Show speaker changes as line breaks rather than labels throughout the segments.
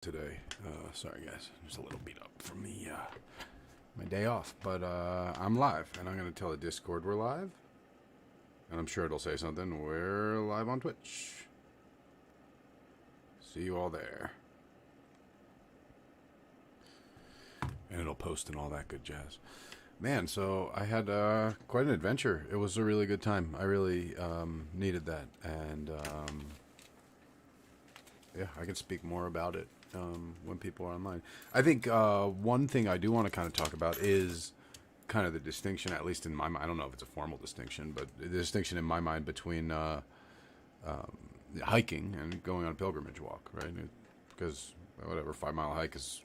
Today. Sorry guys, just a little beat up from my day off, but I'm live, and I'm gonna tell the Discord we're live, and I'm sure it'll say something. We're live on Twitch. See you all there, and it'll post and all that good jazz. Man, so I had quite an adventure. It was a really good time. I really needed that, and yeah, I can speak more about it when people are online. I think one thing I do want to kind of talk about is kind of the distinction, at least in my mind. I don't know if it's a formal distinction, but the distinction in my mind between hiking and going on a pilgrimage walk, right? Because whatever, 5 mile hike is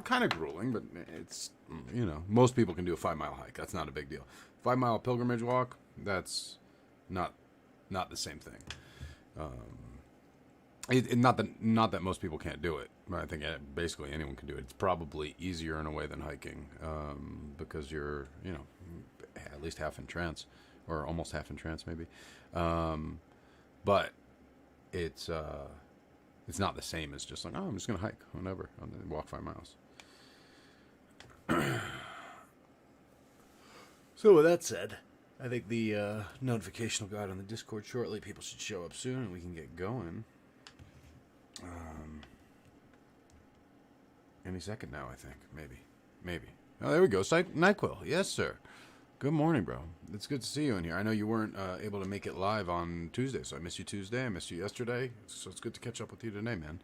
kind of grueling, but it's, most people can do a 5 mile hike. That's not a big deal. 5 mile pilgrimage walk, that's not the same thing. Not that most people can't do it. I think basically anyone can do it. It's probably easier in a way than hiking because you're, at least half in trance, or almost half in trance maybe. But it's not the same as just like, oh, I'm just going to hike whenever, and walk 5 miles. So with that said, I think the notification will go out on the Discord shortly. People should show up soon and we can get going. Any second now, I think. Maybe. Oh, there we go. NyQuil. Yes, sir. Good morning, bro. It's good to see you in here. I know you weren't able to make it live on Tuesday, so I missed you Tuesday. I missed you yesterday. So it's good to catch up with you today, man.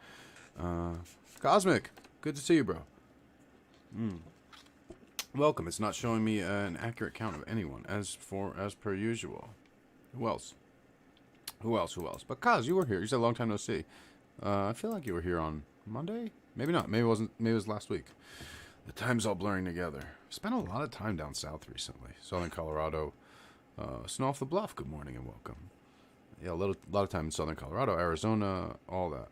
Cosmic. Good to see you, bro. Welcome. It's not showing me an accurate count of anyone, as per usual. Who else? But Kaz, you were here. You said long time no see. I feel like you were here on Monday. Maybe not. Maybe it wasn't. Maybe it was last week. The time's all blurring together. Spent a lot of time down south recently. Southern Colorado. Snow off the Bluff. Good morning and welcome. Yeah, a lot of time in Southern Colorado, Arizona, all that.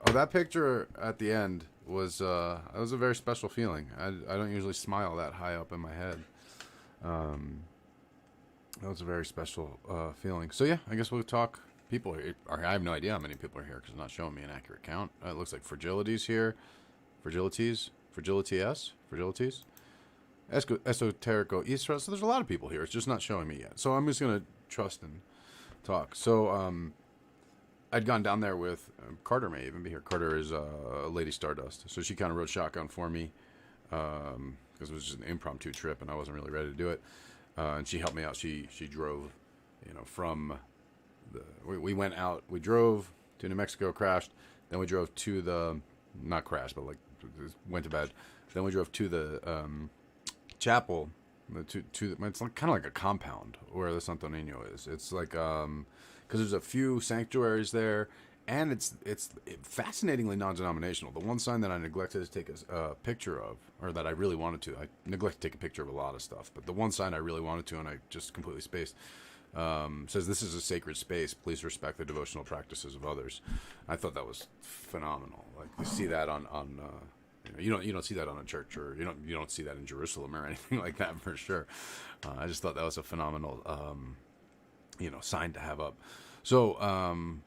Oh, that picture at the end was a very special feeling. I don't usually smile that high up in my head. That was a very special feeling. So yeah, I guess we'll talk. People are. I have no idea how many people are here because it's not showing me an accurate count. It looks like Fragility's here. Fragilities. Esoterico Isra. So there's a lot of people here. It's just not showing me yet. So I'm just going to trust and talk. So I'd gone down there with Carter may even be here. Carter is Lady Stardust. So she kind of rode shotgun for me because it was just an impromptu trip and I wasn't really ready to do it. And she helped me out. She drove, from... We went out, we drove to New Mexico, crashed, then we drove to the, not crashed, but like went to bed. Then we drove to the chapel, it's like, kind of like a compound where the Santo Nino is. It's like, because there's a few sanctuaries there, and it's fascinatingly non-denominational. The one sign that I neglected to take a picture of, or that I really wanted to, I neglected to take a picture of a lot of stuff, but the one sign I really wanted to, and I just completely spaced, says this is a sacred space. Please respect the devotional practices of others. I thought that was phenomenal. Like you see that on you don't see that on a church, or you don't see that in Jerusalem or anything like that for sure. I just thought that was a phenomenal sign to have up. So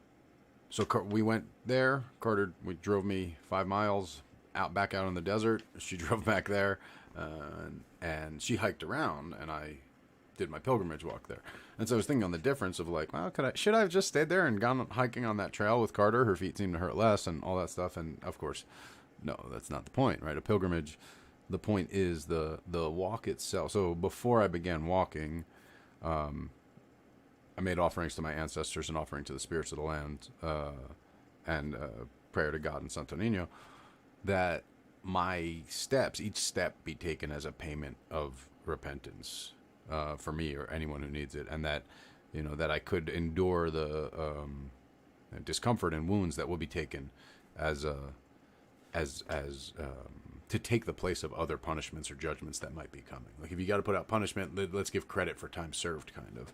we went there. Carter drove me 5 miles back out in the desert. She drove back there, and she hiked around, and I did my pilgrimage walk there. And so I was thinking on the difference of like, well, should I have just stayed there and gone hiking on that trail with Carter? Her feet seemed to hurt less and all that stuff. And of course, no, that's not the point, right? A pilgrimage, the point is the walk itself. So before I began walking, I made offerings to my ancestors and offering to the spirits of the land, and prayer to God and Santo Nino, that my steps, each step be taken as a payment of repentance, for me or anyone who needs it, and that that I could endure the discomfort and wounds that will be taken as to take the place of other punishments or judgments that might be coming. Like if you got to put out punishment, let's give credit for time served, kind of.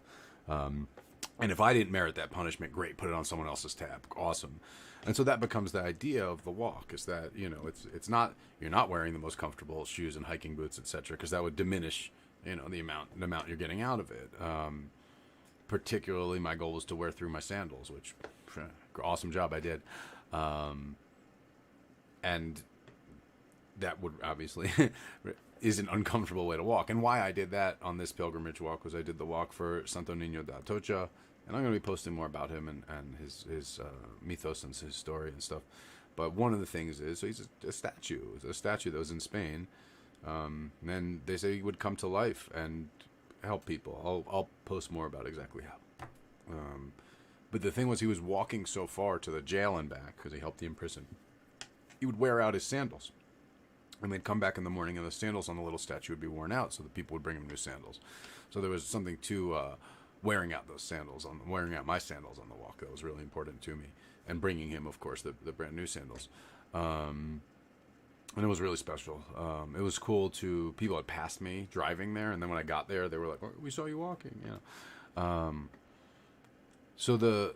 And if I didn't merit that punishment, great, put it on someone else's tab, awesome. And so that becomes the idea of the walk, is that it's not, you're not wearing the most comfortable shoes and hiking boots, etc., because that would diminish the amount you're getting out of it. Particularly, my goal was to wear through my sandals, which awesome job I did. and that would obviously is an uncomfortable way to walk. And why I did that on this pilgrimage walk was I did the walk for Santo Niño de Atocha, and I'm going to be posting more about him and his mythos and his story and stuff. But one of the things is, so he's a statue. It's a statue that was in Spain. And they say he would come to life and help people. I'll post more about exactly how. But the thing was, he was walking so far to the jail and back because he helped the imprisoned. He would wear out his sandals. And they'd come back in the morning and the sandals on the little statue would be worn out, so the people would bring him new sandals. So there was something to wearing out those sandals, wearing out my sandals on the walk that was really important to me. And bringing him, of course, the brand new sandals. And it was really special. It was cool to, people had passed me driving there, and then when I got there, they were like, oh, we saw you walking, you know. So the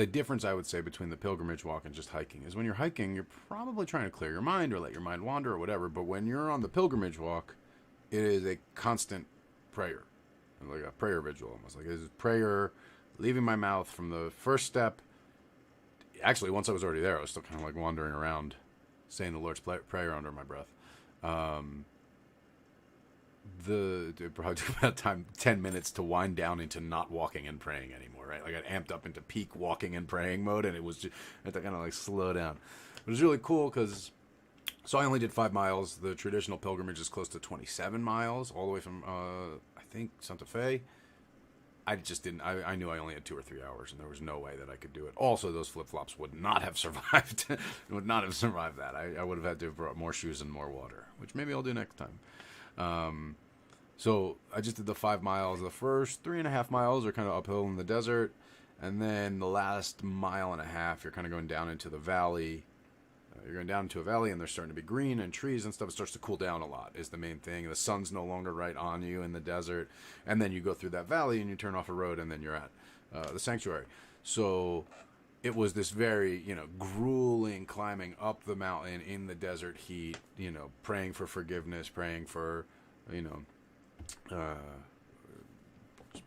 difference, I would say, between the pilgrimage walk and just hiking is when you're hiking, you're probably trying to clear your mind or let your mind wander or whatever, but when you're on the pilgrimage walk, it is a constant prayer, like a prayer vigil almost. Like, it's prayer leaving my mouth from the first step. Actually, once I was already there, I was still kind of like wandering around, saying the Lord's Prayer under my breath. It probably took about 10 minutes to wind down into not walking and praying anymore, right? Like, I amped up into peak walking and praying mode, and it was just, I had to kind of like slow down. But it was really cool because, so I only did 5 miles. The traditional pilgrimage is close to 27 miles, all the way from, I think, Santa Fe. I just didn't, I knew I only had 2 or 3 hours, and there was no way that I could do it. Also, those flip-flops would not have survived. Would not have survived that. I would have had to have brought more shoes and more water, which maybe I'll do next time. So I just did the 5 miles. The first 3.5 miles are kind of uphill in the desert, and then the last 1.5 miles, you're kind of going down into the valley. You're going down into a valley, and they're starting to be green and trees and stuff. It starts to cool down a lot is the main thing. The sun's no longer right on you in the desert. And then you go through that valley, and you turn off a road, and then you're at the sanctuary. So it was this very, grueling climbing up the mountain in the desert heat, praying for forgiveness, praying for,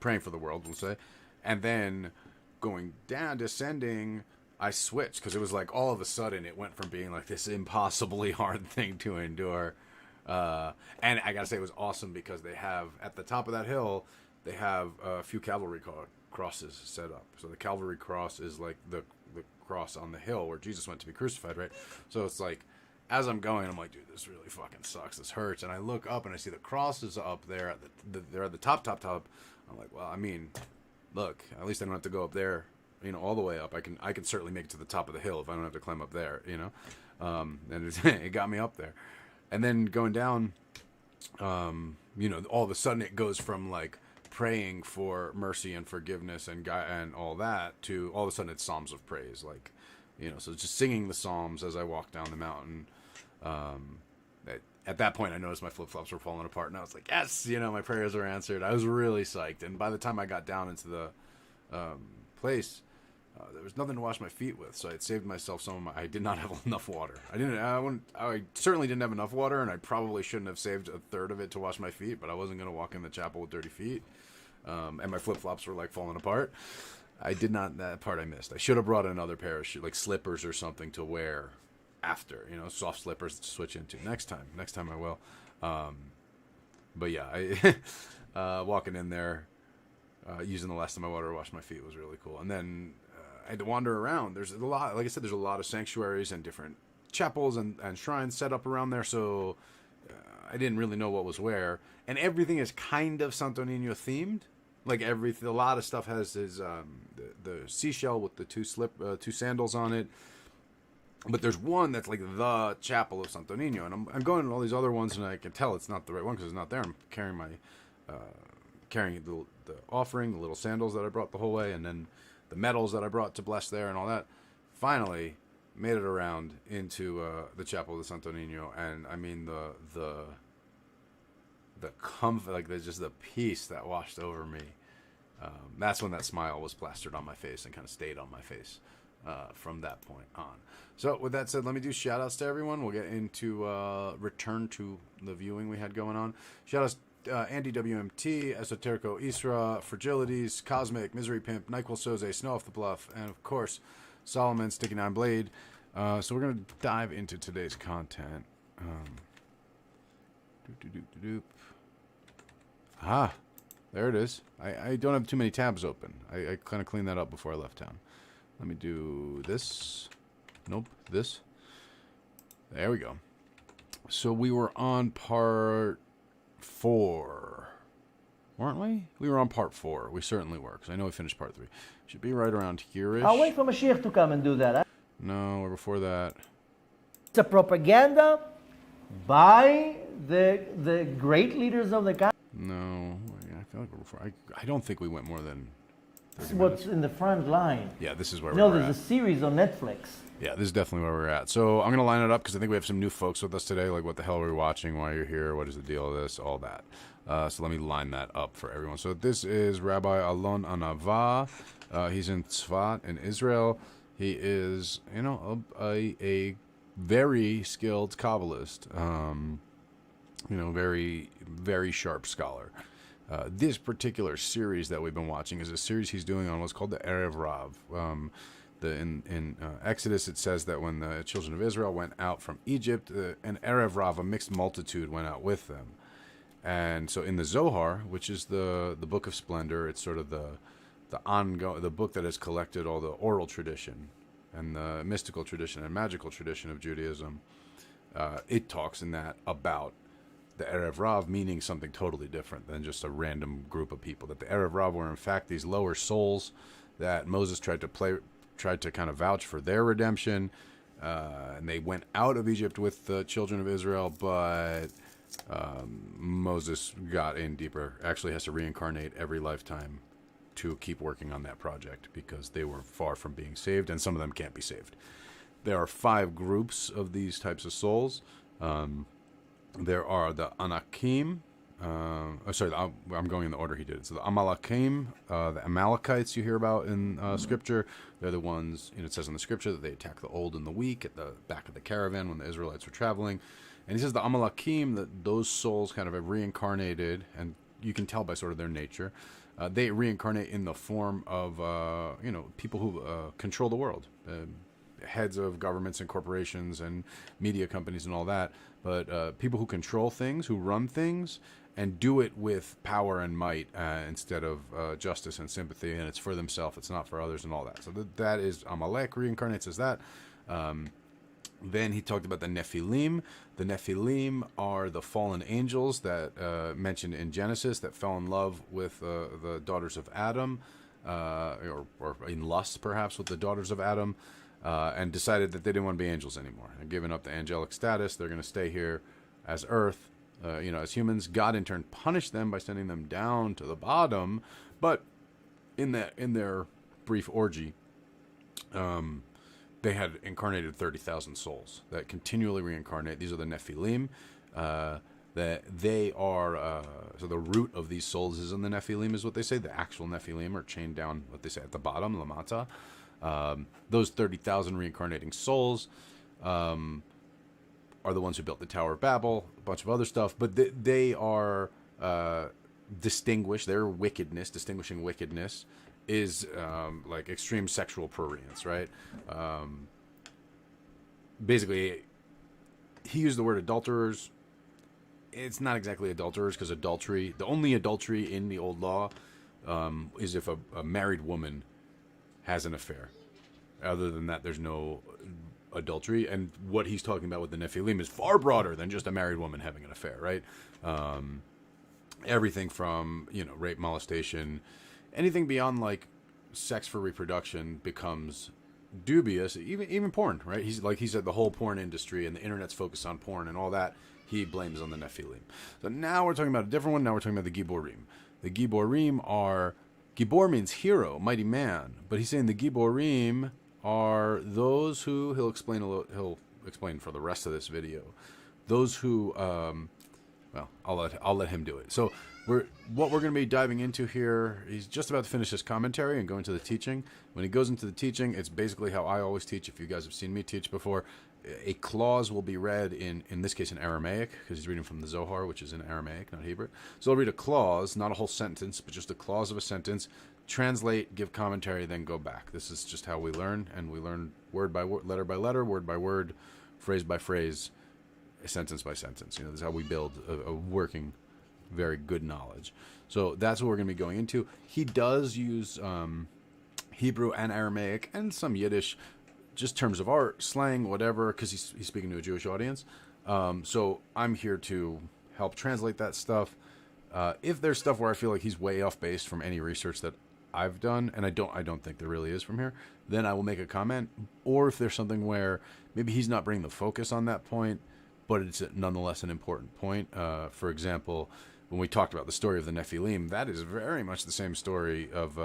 praying for the world, we'll say. And then going down, descending, I switched because it was like all of a sudden it went from being like this impossibly hard thing to endure. And I gotta say, it was awesome because they have, at the top of that hill, they have a few cavalry crosses set up. So the cavalry cross is like the cross on the hill where Jesus went to be crucified, right? So it's like, as I'm going, I'm like, dude, this really fucking sucks. This hurts. And I look up and I see the crosses up there at they're at the top. I'm like, well, I mean, look, at least I don't have to go up there, all the way up. I can certainly make it to the top of the hill if I don't have to climb up there, and it got me up there. And then going down, all of a sudden it goes from like praying for mercy and forgiveness and all that to all of a sudden it's Psalms of praise. Like, so it's just singing the Psalms as I walk down the mountain. At that point I noticed my flip-flops were falling apart and I was like, yes, my prayers were answered. I was really psyched. And by the time I got down into the place, there was nothing to wash my feet with, so I had saved myself I did not have enough water. I certainly didn't have enough water, and I probably shouldn't have saved a third of it to wash my feet, but I wasn't going to walk in the chapel with dirty feet. And my flip-flops were like falling apart. That part I missed. I should have brought another pair of shoes, like slippers or something to wear after, soft slippers to switch into. Next time I will. But yeah, walking in there, using the last of my water to wash my feet was really cool. And then I had to wander around. There's a lot, like I said, there's a lot of sanctuaries and different chapels and shrines set up around there, so I didn't really know what was where. And everything is kind of Santo Niño themed. Like a lot of stuff has his the seashell with the two sandals on it. But there's one that's like the chapel of Santo Niño, and I'm going to all these other ones, and I can tell it's not the right one because it's not there. I'm carrying the offering, the little sandals that I brought the whole way, and then the medals that I brought to bless there and all that. Finally, made it around into the chapel of Santo Niño, and I mean the comfort, like just the peace that washed over me. That's when that smile was plastered on my face and kind of stayed on my face from that point on. So with that said, let me do shout outs to everyone. We'll get into return to the viewing we had going on. Shout outs Andy WMT, Esoterico Isra, Fragilities, Cosmic, Misery Pimp, NyQuil Soze, Snow Off the Bluff, and of course Solomon, Sticky Nine Blade. So we're going to dive into today's content. There it is. I don't have too many tabs open. I kind of cleaned that up before I left town. Let me do this. Nope, this. There we go. So we were on part 4. Weren't we? We were on part 4. We certainly were, because I know we finished part 3. Should be right around here-ish.
I'll wait for Mashiach to come and do that. Huh?
No, we're before that.
It's a propaganda by the great leaders of the country.
No, I feel like we're before. I don't think we went more than 30
This is
minutes.
what's in the front line.
Yeah, this is where
No,
we're
there's
at.
a series on Netflix.
Yeah, this is definitely where we're at. So I'm going to line it up because I think we have some new folks with us today. Like, what the hell are we watching? Why you're here? What is the deal of this? All that. So let me line that up for everyone. So this is Rabbi Alon Anava. He's in Tzfat in Israel. He is, a very skilled Kabbalist. Very, very sharp scholar. This particular series that we've been watching is a series he's doing on what's called the Erev Rav. In Exodus, it says that when the children of Israel went out from Egypt, an Erev Rav, a mixed multitude, went out with them. And so in the Zohar, which is the book of splendor, it's sort of the book that has collected all the oral tradition and the mystical tradition and magical tradition of Judaism. It talks in that about the Erev Rav meaning something totally different than just a random group of people. That the Erev Rav were in fact these lower souls that Moses tried to kind of vouch for their redemption, and they went out of Egypt with the children of Israel, but Moses got in deeper. Actually has to reincarnate every lifetime to keep working on that project because they were far from being saved, and some of them can't be saved. There are 5 groups of these types of souls. There are the Anakim. I'm going in the order he did it. So the Amalekim, the Amalekites you hear about in Scripture, they're the ones, it says in the Scripture that they attack the old and the weak at the back of the caravan when the Israelites were traveling. And he says the Amalekim, that those souls kind of have reincarnated, and you can tell by sort of their nature. They reincarnate in the form of, people who control the world. Heads of governments and corporations and media companies and all that. But people who control things, who run things, and do it with power and might instead of justice and sympathy, and it's for themselves, it's not for others, and all that. So that is Amalek reincarnates as that. Then he talked about the Nephilim. The Nephilim are the fallen angels that mentioned in Genesis that fell in love with the daughters of Adam, or in lust perhaps with the daughters of Adam, and decided that they didn't want to be angels anymore. They're giving up the angelic status. They're going to stay here as earth. As humans. God in turn punished them by sending them down to the bottom, but in their brief orgy, they had incarnated 30,000 souls that continually reincarnate. These are the Nephilim. That they are so the root of these souls is in the Nephilim, is what they say. The actual Nephilim are chained down, what they say, at the bottom, Lamata. Those 30,000 reincarnating souls. Are the ones who built the Tower of Babel, a bunch of other stuff, but they are distinguished. Their wickedness, distinguishing wickedness, is like extreme sexual prurience, right? Basically, he used the word adulterers. It's not exactly adulterers, because adultery, the only adultery in the old law is if a married woman has an affair. Other than that, there's no adultery. And what he's talking about with the Nephilim is far broader than just a married woman having an affair, right? Everything from, rape, molestation, anything beyond like sex for reproduction becomes dubious. Even porn, right? He's like he said, the whole porn industry and the internet's focused on porn and all that, he blames on the Nephilim. So now we're talking about a different one. Now we're talking about the Giborim. The Giborim are, Gibor means hero, mighty man, but he's saying the Giborim are those who he'll explain for the rest of this video. Those who, I'll let him do it. So what we're going to be diving into here. He's just about to finish his commentary and go into the teaching. When he goes into the teaching, it's basically how I always teach. If you guys have seen me teach before, a clause will be read in this case in Aramaic, because he's reading from the Zohar, which is in Aramaic, not Hebrew. So I'll read a clause, not a whole sentence, but just a clause of a sentence. translate, give commentary, then go back. This is just how we learn, and we learn word by word, letter by letter, word by word, phrase by phrase, sentence by sentence. This is how we build a working, very good knowledge. So that's what we're going to be going into. He does use Hebrew and Aramaic and some Yiddish, just terms of art, slang, whatever, because he's speaking to a Jewish audience. So I'm here to help translate that stuff. If there's stuff where I feel like he's way off base from any research that I've done, and I don't think there really is from here, then I will make a comment. Or if there's something where maybe he's not bringing the focus on that point, but it's nonetheless an important point. For example, when we talked about the story of the Nephilim, that is very much the same story of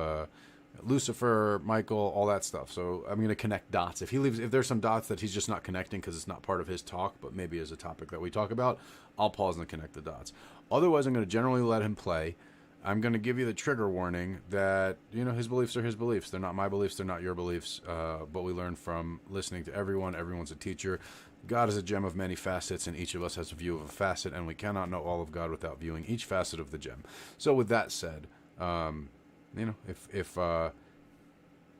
Lucifer, Michael, all that stuff. So I'm going to connect dots. If there's some dots that he's just not connecting because it's not part of his talk, but maybe as a topic that we talk about, I'll pause and connect the dots. Otherwise, I'm going to generally let him play. I'm going to give you the trigger warning that, his beliefs are his beliefs. They're not my beliefs. They're not your beliefs. But we learn from listening to everyone. Everyone's a teacher. God is a gem of many facets, and each of us has a view of a facet, and we cannot know all of God without viewing each facet of the gem. So with that said,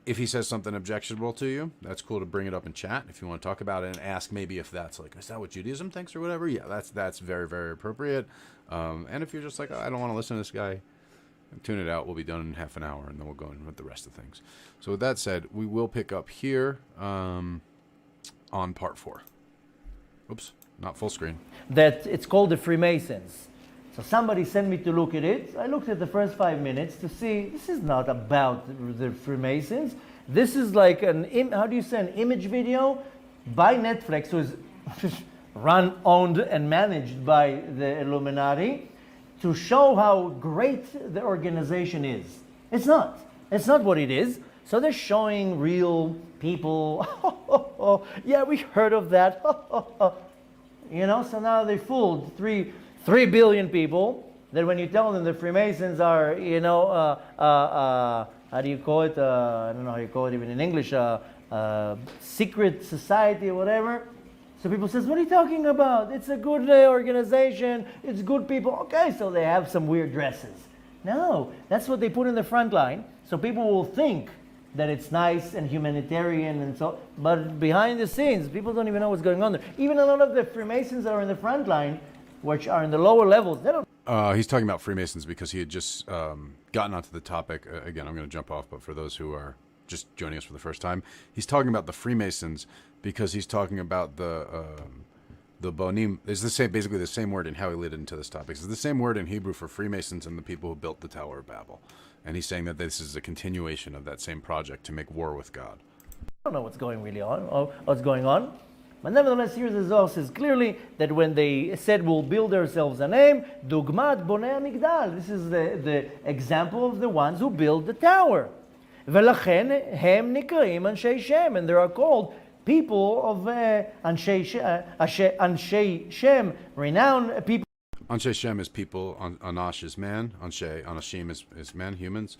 if he says something objectionable to you, that's cool to bring it up in chat. If you want to talk about it and ask maybe if that's like, is that what Judaism thinks or whatever? Yeah, that's very, very appropriate. And if you're just like, I don't want to listen to this guy, tune it out. We'll be done in half an hour, and then we'll go in with the rest of things. So with that said, we will pick up here on part 4. Oops, not full screen.
That it's called the Freemasons. So somebody sent me to look at it. I looked at the first 5 minutes to see, this is not about the Freemasons. This is like an image video by Netflix, who is run, owned, and managed by the Illuminati, to show how great the organization is. It's not. It's not what it is. So they're showing real people. Yeah, we heard of that. So now they fooled 3 billion people. That when you tell them the Freemasons are, how do you call it? I don't know how you call it even in English. Secret society or whatever. So people says, what are you talking about? It's a good organization. It's good people. Okay, so they have some weird dresses. No, that's what they put in the front line. So people will think that it's nice and humanitarian and so, but behind the scenes, people don't even know what's going on there. Even a lot of the Freemasons that are in the front line, which are in the lower levels, they don't.
He's talking about Freemasons because he had just gotten onto the topic. Again, I'm going to jump off, but for those who are just joining us for the first time, he's talking about the Freemasons because he's talking about the Bonim. It's basically the same word in how he led into this topic. It's the same word in Hebrew for Freemasons and the people who built the Tower of Babel. And he's saying that this is a continuation of that same project to make war with God.
I don't know what's going on. But nevertheless, here the Zohar says clearly that when they said we'll build ourselves a name, Dugmat Bonei Hamigdal. This is the example of the ones who build the tower. V'lachen hem nikaim Anshei Shem, and they are called people of Anshei Shem, renowned people.
Anshe Shem is people, Anash is man, Anashim is men, humans,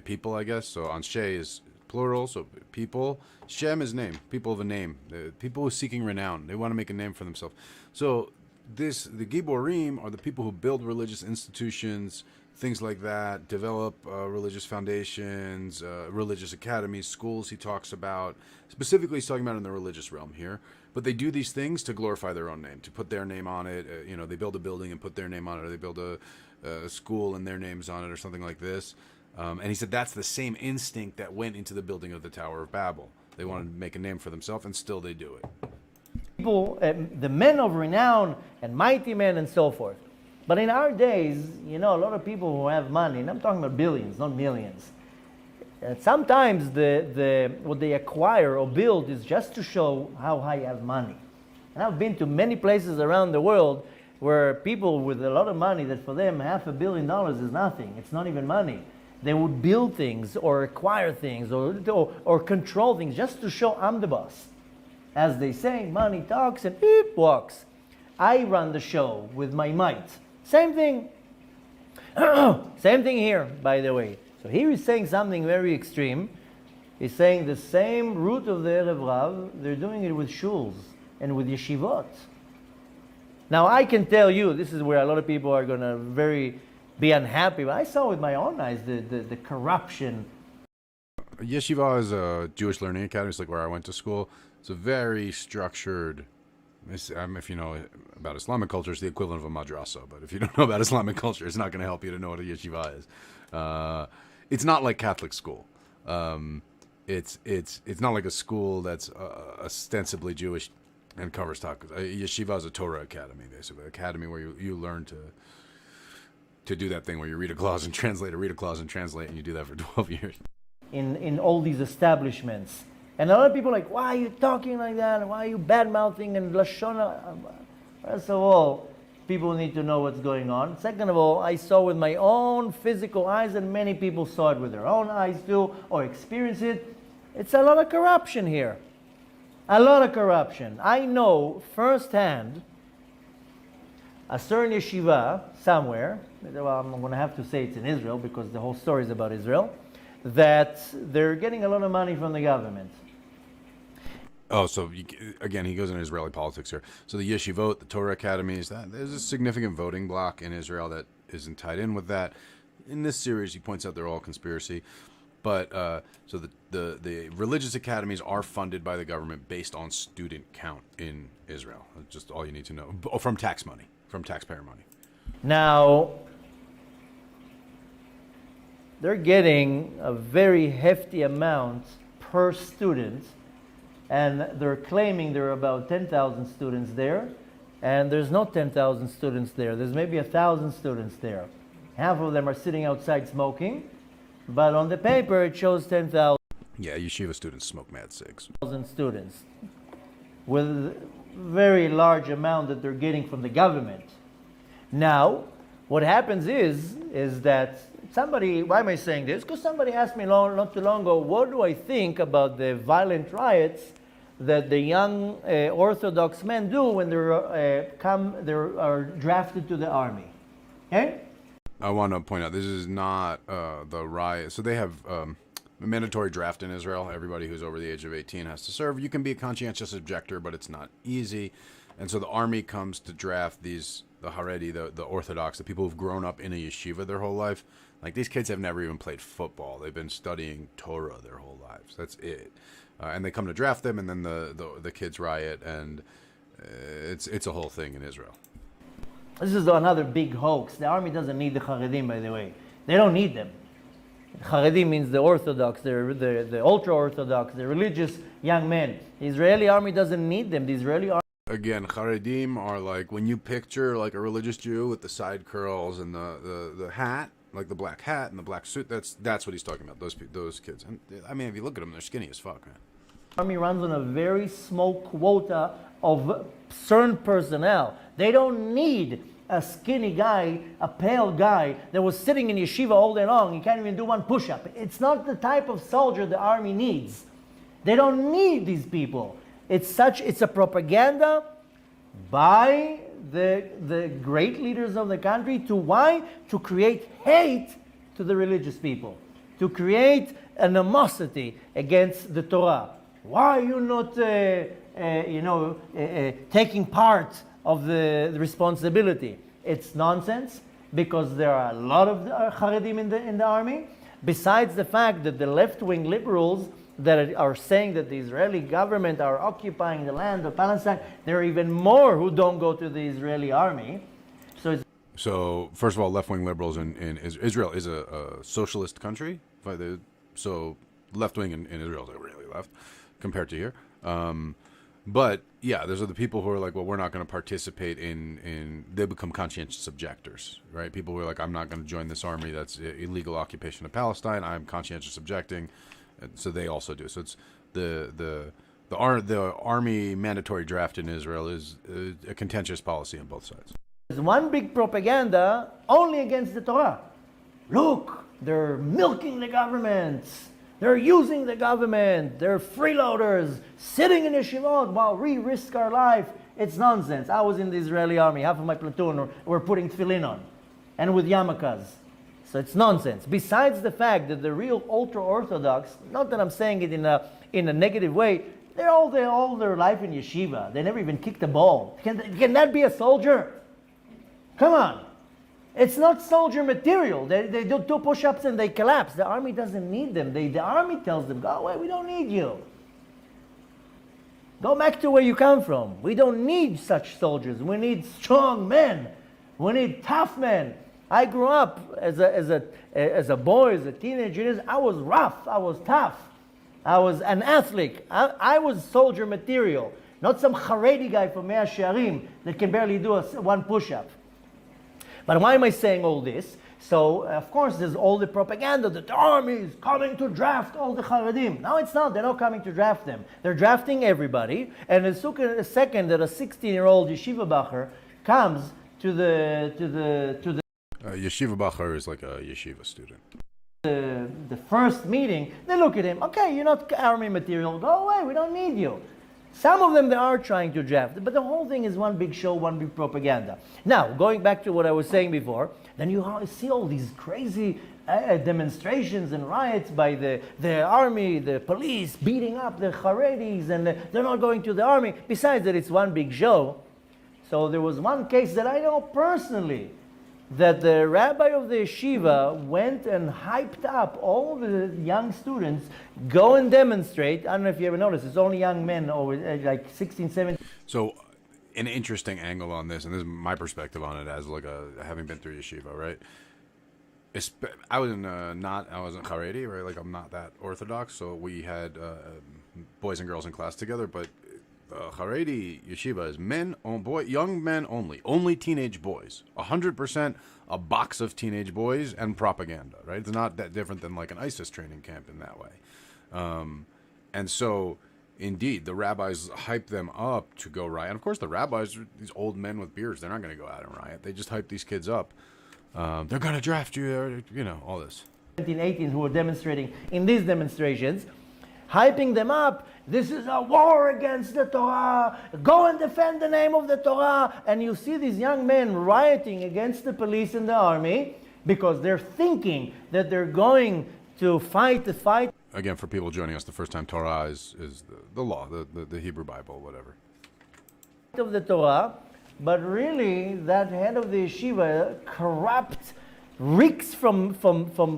people, I guess. So Anshe is plural, so people. Shem is name, people of a name, people who are seeking renown. They want to make a name for themselves. So the Giborim are the people who build religious institutions, things like that, develop religious foundations, religious academies, schools he talks about. Specifically, he's talking about in the religious realm here. But they do these things to glorify their own name, to put their name on it. They build a building and put their name on it, or they build a school and their names on it, or something like this. And he said that's the same instinct that went into the building of the Tower of Babel. They wanted to make a name for themselves, and still they do it.
People, the men of renown and mighty men and so forth. But in our days, a lot of people who have money, and I'm talking about billions, not millions, sometimes what they acquire or build is just to show how high you have money. And I've been to many places around the world where people with a lot of money, that for them $500 million is nothing. It's not even money. They would build things or acquire things or control things just to show I'm the boss. As they say, money talks and it walks. I run the show with my might. Same thing. Same thing here, by the way. So here he's saying something very extreme. He's saying the same root of the Erev Rav, they're doing it with shuls and with yeshivot. Now I can tell you, this is where a lot of people are going to very be unhappy. But I saw with my own eyes the corruption.
Yeshiva is a Jewish learning academy. It's like where I went to school. It's a very structured. If you know about Islamic culture, it's the equivalent of a madrasa. But if you don't know about Islamic culture, it's not going to help you to know what a yeshiva is. It's not like Catholic school. It's not like a school that's ostensibly Jewish and covers talk. Yeshiva is a Torah academy, basically, an academy where you learn to do that thing where you read a clause and translate, and you do that for 12 years.
In all these establishments. And a lot of people are like, why are you talking like that? Why are you bad-mouthing and Lashon? First of all, people need to know what's going on. Second of all, I saw with my own physical eyes, and many people saw it with their own eyes too, or experienced it. It's a lot of corruption here. A lot of corruption. I know firsthand a certain yeshiva somewhere, well, I'm going to have to say it's in Israel because the whole story is about Israel, that they're getting a lot of money from the government.
Oh, so again, he goes into Israeli politics here. So the yeshivot, the Torah academies, there's a significant voting bloc in Israel that isn't tied in with that. In this series, he points out they're all conspiracy. But so the religious academies are funded by the government based on student count in Israel. That's just all you need to know. From tax money, from taxpayer money.
Now, they're getting a very hefty amount per student, and they're claiming there are about 10,000 students there, and there's not 10,000 students there. There's maybe 1,000 students there. Half of them are sitting outside smoking, but on the paper it shows 10,000.
Yeah, yeshiva students smoke mad cigs.
Students with very large amount that they're getting from the government. Now, what happens is that somebody, why am I saying this? Because somebody asked me not too long ago, what do I think about the violent riots that the young Orthodox men do when they are drafted to the army? Okay?
I want to point out, this is not the riot. So they have a mandatory draft in Israel. Everybody who's over the age of 18 has to serve. You can be a conscientious objector, but it's not easy. And so the army comes to draft the Haredi, the Orthodox, the people who've grown up in a yeshiva their whole life. Like, these kids have never even played football. They've been studying Torah their whole lives. That's it. And they come to draft them, and then the kids riot, and it's a whole thing in Israel.
This is another big hoax. The army doesn't need the Haredim, by the way. They don't need them. Haredim means the Orthodox, the ultra-Orthodox, the religious young men. The Israeli army doesn't need them. The Israeli army...
Again, Haredim are like, when you picture like a religious Jew with the side curls and the hat, like the black hat and the black suit, that's what he's talking about, those kids. And I mean, if you look at them, they're skinny as fuck, man.
The army runs on a very small quota of certain personnel. They don't need a skinny guy, a pale guy that was sitting in yeshiva all day long. He can't even do one push-up. It's not the type of soldier the army needs. They don't need these people. It's a propaganda by the great leaders of the country to why? To create hate to the religious people, to create animosity against the Torah. Why are you not, taking part of the responsibility? It's nonsense, because there are a lot of Haredim in the army. Besides the fact that the left-wing liberals that are saying that the Israeli government are occupying the land of Palestine, there are even more who don't go to the Israeli army.
So first of all, left-wing liberals in Israel is a socialist country. So left-wing in Israel is really left compared to here. But yeah, those are the people who are like, well, we're not going to participate they become conscientious objectors, right? People who are like, I'm not going to join this army that's illegal occupation of Palestine. I'm conscientious objecting. And so they also do. So it's the army mandatory draft in Israel is a contentious policy on both sides.
There's one big propaganda only against the Torah. Look, they're milking the government. They're using the government. They're freeloaders sitting in yeshivot while we risk our life. It's nonsense. I was in the Israeli army. Half of my platoon were putting tefillin on, and with yarmulkes. So it's nonsense. Besides the fact that the real ultra-Orthodox, not that I'm saying it in a negative way, they're all their life in yeshiva. They never even kicked a ball. Can that be a soldier? Come on. It's not soldier material. They do 2 push-ups and they collapse. The army doesn't need them. The army tells them, go away, we don't need you. Go back to where you come from. We don't need such soldiers. We need strong men. We need tough men. I grew up as a boy, as a teenager. I was rough. I was tough. I was an athlete. I was soldier material. Not some Haredi guy from Mea Shearim that can barely do 1 push-up. But why am I saying all this? So, of course, there's all the propaganda that the army is coming to draft all the Haredim. No, it's not. They're not coming to draft them. They're drafting everybody. And the second that a 16-year-old yeshiva bacher comes to the
Yeshiva bacher is like a yeshiva student.
The first meeting, they look at him. Okay, you're not army material. Go away. We don't need you. Some of them, they are trying to draft, but the whole thing is one big show, one big propaganda. Now, going back to what I was saying before, then you see all these crazy demonstrations and riots by the army, the police, beating up the Haredis, and they're not going to the army. Besides that, it's one big show. So there was one case that I know personally, that the rabbi of the yeshiva went and hyped up all the young students, go and demonstrate. I don't know if you ever noticed, it's only young men over like 16, 17.
So an interesting angle on this, and this is my perspective on it as like having been through yeshiva, right? I wasn't Haredi, right? Like I'm not that orthodox, so we had boys and girls in class together, but Haredi yeshiva is young men only teenage boys, 100% a box of teenage boys and propaganda, right? It's not that different than like an ISIS training camp in that way. And so, indeed, the rabbis hype them up to go riot. And of course, the rabbis are these old men with beards. They're not going to go out and riot. They just hype these kids up. They're going to draft you, all this.
17, 18 who were demonstrating in these demonstrations, hyping them up. This is a war against the Torah. Go and defend the name of the Torah. And you see these young men rioting against the police and the army because they're thinking that they're going to fight the fight.
Again, for people joining us the first time, Torah is the law, the Hebrew Bible, whatever.
Of the Torah, but really that head of the yeshiva corrupt, reeks from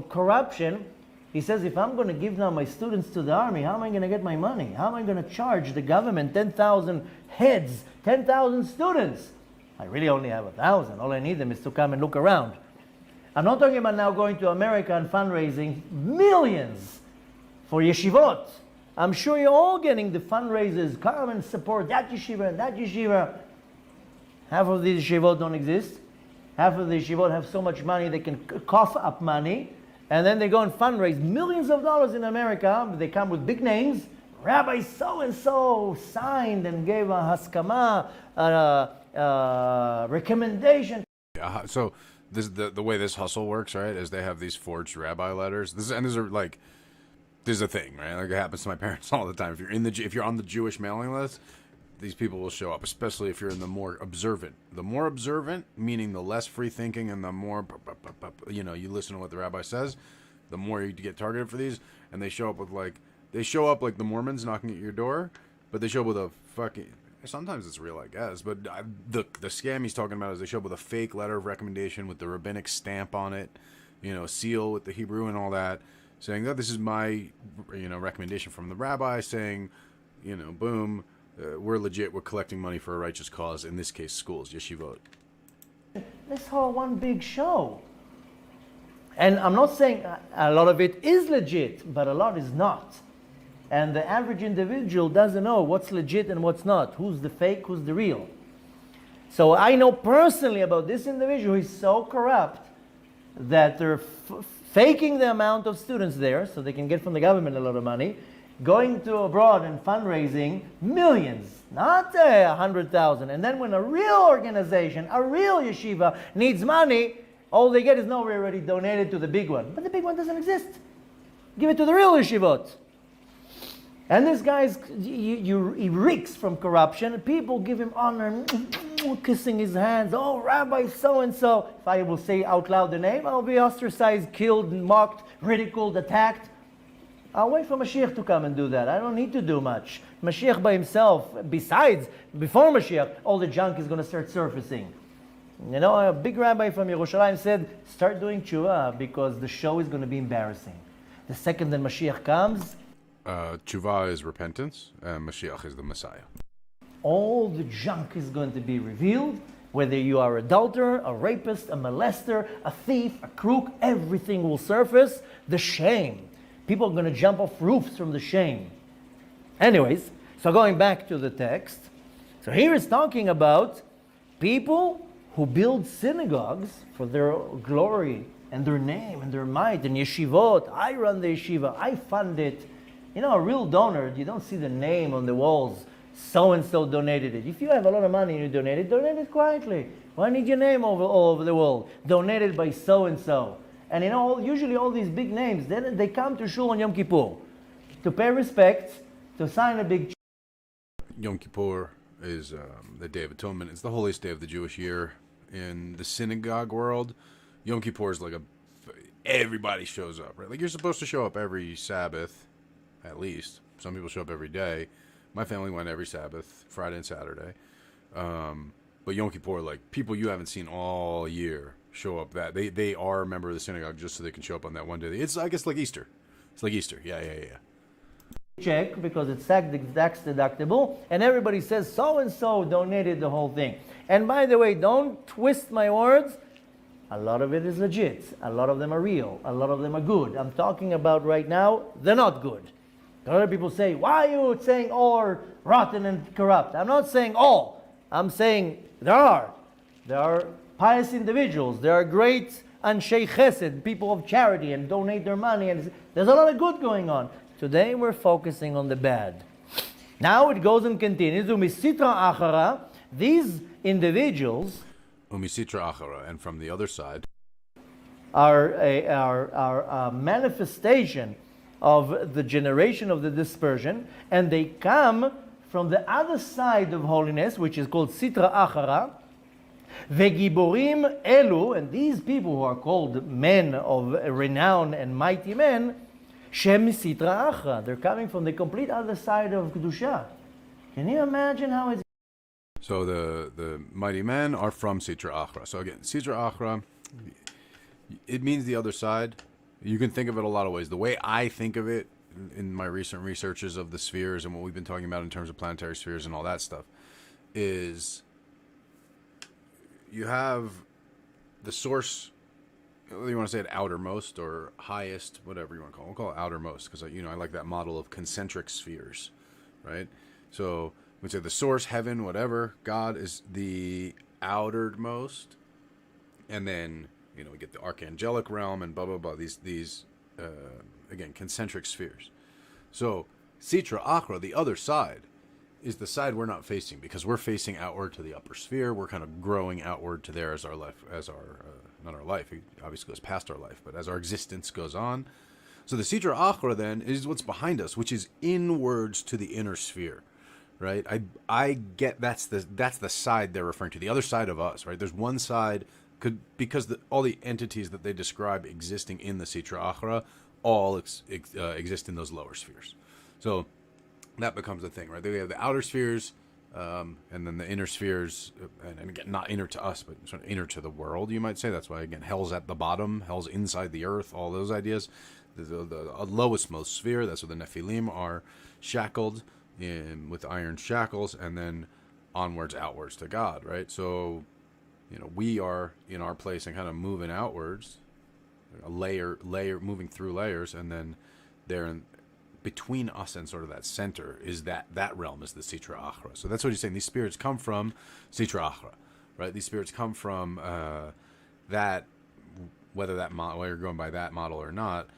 corruption. He says, if I'm going to give now my students to the army, how am I going to get my money? How am I going to charge the government 10,000 heads, 10,000 students? I really only have 1,000. All I need them is to come and look around. I'm not talking about now going to America and fundraising millions for yeshivot. I'm sure you're all getting the fundraisers. Come and support that yeshiva and that yeshiva. Half of these yeshivot don't exist. Half of the yeshivot have so much money they can cough up money. And then they go and fundraise millions of dollars in America. They come with big names. Rabbi so-and-so signed and gave a haskama, recommendation.
Yeah, so this the way this hustle works, right, is they have these forged rabbi letters. This is a thing, right? Like it happens to my parents all the time. If you're on the Jewish mailing list, these people will show up, especially if you're in the more observant. The more observant, meaning the less free thinking and the more, you listen to what the rabbi says, the more you get targeted for these. And they show up like the Mormons knocking at your door, but they show up with a fucking, sometimes it's real, I guess, but the scam he's talking about is they show up with a fake letter of recommendation with the rabbinic stamp on it, seal with the Hebrew and all that, saying that this is my, recommendation from the rabbi, saying, boom, we're legit, we're collecting money for a righteous cause, in this case, schools, yeshivot.
This whole one big show. And I'm not saying a lot of it is legit, but a lot is not. And the average individual doesn't know what's legit and what's not, who's the fake, who's the real. So I know personally about this individual who is so corrupt that they're faking the amount of students there so they can get from the government a lot of money, going to abroad and fundraising millions, not 100,000. And then when a real organization, a real yeshiva needs money, all they get is, no, we already donated to the big one. But the big one doesn't exist. Give it to the real yeshivot. And this guy's, he reeks from corruption. People give him honor, kissing his hands. Oh, Rabbi so-and-so. If I will say out loud the name, I'll be ostracized, killed, mocked, ridiculed, attacked. I'll wait for Mashiach to come and do that. I don't need to do much. Mashiach by himself, before Mashiach, all the junk is going to start surfacing. You know, a big rabbi from Yerushalayim said, start doing tshuva because the show is going to be embarrassing. The second that Mashiach comes,
Tshuva is repentance, and Mashiach is the Messiah.
all the junk is going to be revealed. Whether you are an adulterer, a rapist, a molester, a thief, a crook, everything will surface. The shame. People are going to jump off roofs from the shame. Anyways, so going back to the text. So here it's talking about people who build synagogues for their glory and their name and their might and yeshivot. I run the yeshiva. I fund it. You know, a real donor, you don't see the name on the walls. So-and-so donated it. If you have a lot of money and you donate it quietly. Why need your name all over the world? Donated by so-and-so. And you know, usually all these big names, then they come to Shul on Yom Kippur to pay respects, to sign a big...
Yom Kippur is the Day of Atonement. It's the holiest day of the Jewish year. In the synagogue world, Yom Kippur is like everybody shows up, right? Like you're supposed to show up every Sabbath, at least. Some people show up every day. My family went every Sabbath, Friday and Saturday. But Yom Kippur, like people you haven't seen all year show up. That they are a member of the synagogue just so they can show up on that one day. It's, I guess, like Easter. It's like Easter. Yeah.
check because it's tax deductible, and everybody says so-and-so donated the whole thing. And by the way, don't twist my words. A lot of it is legit. A lot of them are real. A lot of them are good. I'm talking about right now, they're not good. A lot of people say, why are you saying all are rotten and corrupt? I'm not saying all. I'm saying there are. There are pious individuals. There are great Anshei Chesed, people of charity, and donate their money. And there's a lot of good going on. Today we're focusing on the bad. Now it goes and continues. Umisitra achara, these individuals
Umisitra achara, and from the other side
are a manifestation of the generation of the dispersion, and they come from the other side of holiness, which is called Sitra Achara. Vegiborim elu, and these people who are called men of renown and mighty men, Shem Sitra Achra, they're coming from the complete other side of Kedusha. Can you imagine how it's...
So the mighty men are from Sitra Achra. So again, Sitra Achra, it means the other side. You can think of it a lot of ways. The way I think of it in my recent researches of the spheres and what we've been talking about in terms of planetary spheres and all that stuff is you have the source, whether you want to say it outermost or highest, whatever you want to call it. We'll call it outermost because I like that model of concentric spheres, right? So we say the source, heaven, whatever, God is the outermost, and then we get the archangelic realm and blah blah blah. These again concentric spheres. So Sitra Achra, the other side, is the side we're not facing because we're facing outward to the upper sphere. We're kind of growing outward to there as our life, not our life. It obviously goes past our life, but as our existence goes on. So the Sitra Achra then is what's behind us, which is inwards to the inner sphere, right? I get that's the side they're referring to, the other side of us, right? There's one side because all the entities that they describe existing in the Sitra Achra all exist in those lower spheres. So that becomes a thing, right? They have the outer spheres, and then the inner spheres, and again, not inner to us, but sort of inner to the world, you might say. That's why, again, hell's at the bottom, hell's inside the earth, all those ideas. The lowest most sphere, that's where the Nephilim are shackled with iron shackles, and then onwards, outwards to God, right? So, we are in our place and kind of moving outwards, a layer, moving through layers, and then between us and sort of that center is that realm is the Sitra Achra. So that's what he's saying. These spirits come from Sitra Achra, right? These spirits come from that, whether you're going by that model or not.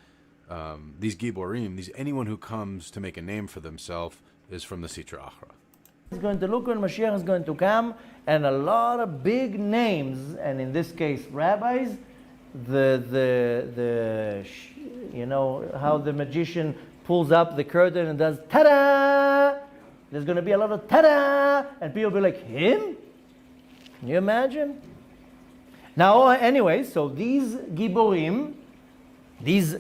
These Giborim, anyone who comes to make a name for themselves is from the Sitra Achra.
He's going to look when Mashiach is going to come, and a lot of big names, and in this case, rabbis, how the magician pulls up the curtain and does ta-da! There's going to be a lot of ta-da! And people will be like, him? Can you imagine? Now, anyway, so these Giborim, these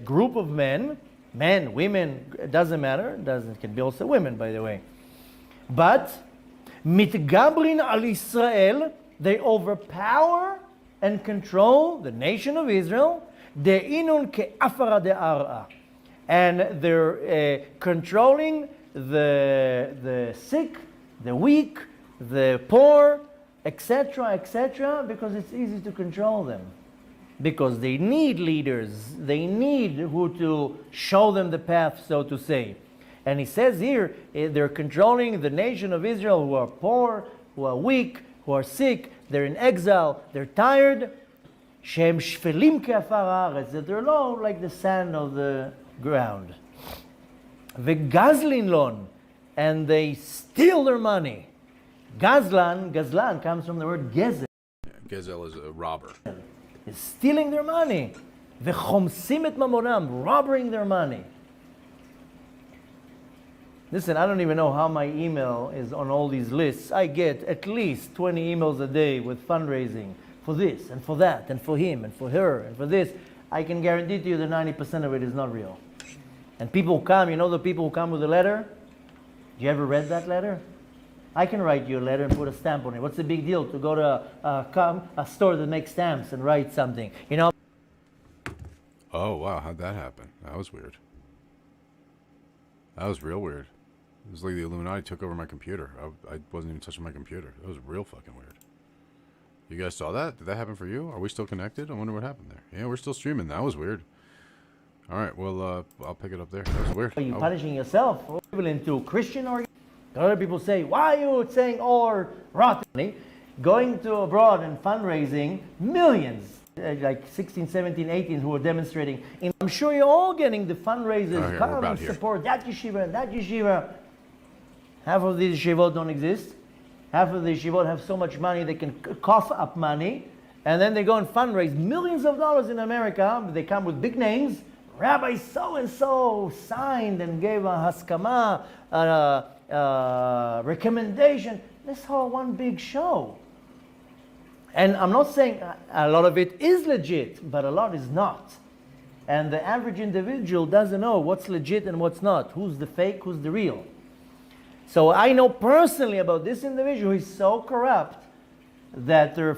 group of men, women, it doesn't matter. It can be also women, by the way. But, mitgabrin al Israel, They overpower and control the nation of Israel. De'inun ke'afara de'ar'a. And they're controlling the sick, the weak, the poor, etc., etc., because it's easy to control them. Because they need leaders. They need who to show them the path, so to say. And he says here, they're controlling the nation of Israel who are poor, who are weak, who are sick, they're in exile, they're tired. Shem shfelim ke'afar haaretz, that they're low like the sand of the ground. V'gazlin lon, and they steal their money. Gazlan comes from the word gezel.
Yeah, Gezel is a robber.
Is stealing their money. V'chomsim et mamonam, robbing their money. Listen, I don't even know how my email is on all these lists. I get at least 20 emails a day with fundraising for this and for that and for him and for her and for this. I can guarantee to you that 90% of it is not real. And people come, you know the people who come with a letter? You ever read that letter? I can write you a letter and put a stamp on it. What's the big deal to go to a store that makes stamps and write something? You know?
Oh, wow. How'd that happen? That was weird. That was real weird. It was like the Illuminati took over my computer. I wasn't even touching my computer. It was real fucking weird. You guys saw that? Did that happen for you? Are we still connected? I wonder what happened there. Yeah, we're still streaming. That was weird. All right, well, I'll pick it up there. That was weird.
Are you punishing yourself? Equivalent to Christian organization? Other people say, why are you saying or rotten? Going to abroad and fundraising, millions, like 16, 17, 18 who are demonstrating. And I'm sure you're all getting the fundraisers, come and support that yeshiva and that yeshiva. Half of these yeshivot don't exist. Half of the yeshivot have so much money they can cough up money. And then they go and fundraise millions of dollars in America. They come with big names. Rabbi so-and-so signed and gave a haskama, recommendation. This whole one big show. And I'm not saying a lot of it is legit, but a lot is not. And the average individual doesn't know what's legit and what's not. Who's the fake, who's the real. So I know personally about this individual who is so corrupt that they're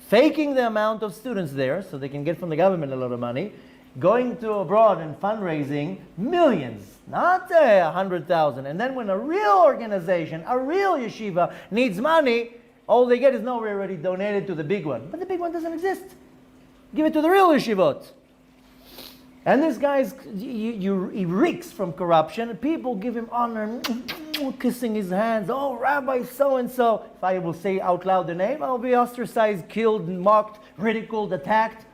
faking the amount of students there so they can get from the government a lot of money, going to abroad and fundraising millions, not 100,000. And then when a real organization, a real yeshiva needs money, all they get is, no, we already donated to the big one. But the big one doesn't exist. Give it to the real yeshivot. And this guy, he reeks from corruption. People give him honor, kissing his hands. Oh, Rabbi so-and-so. If I will say out loud the name, I'll be ostracized, killed, mocked, ridiculed, attacked.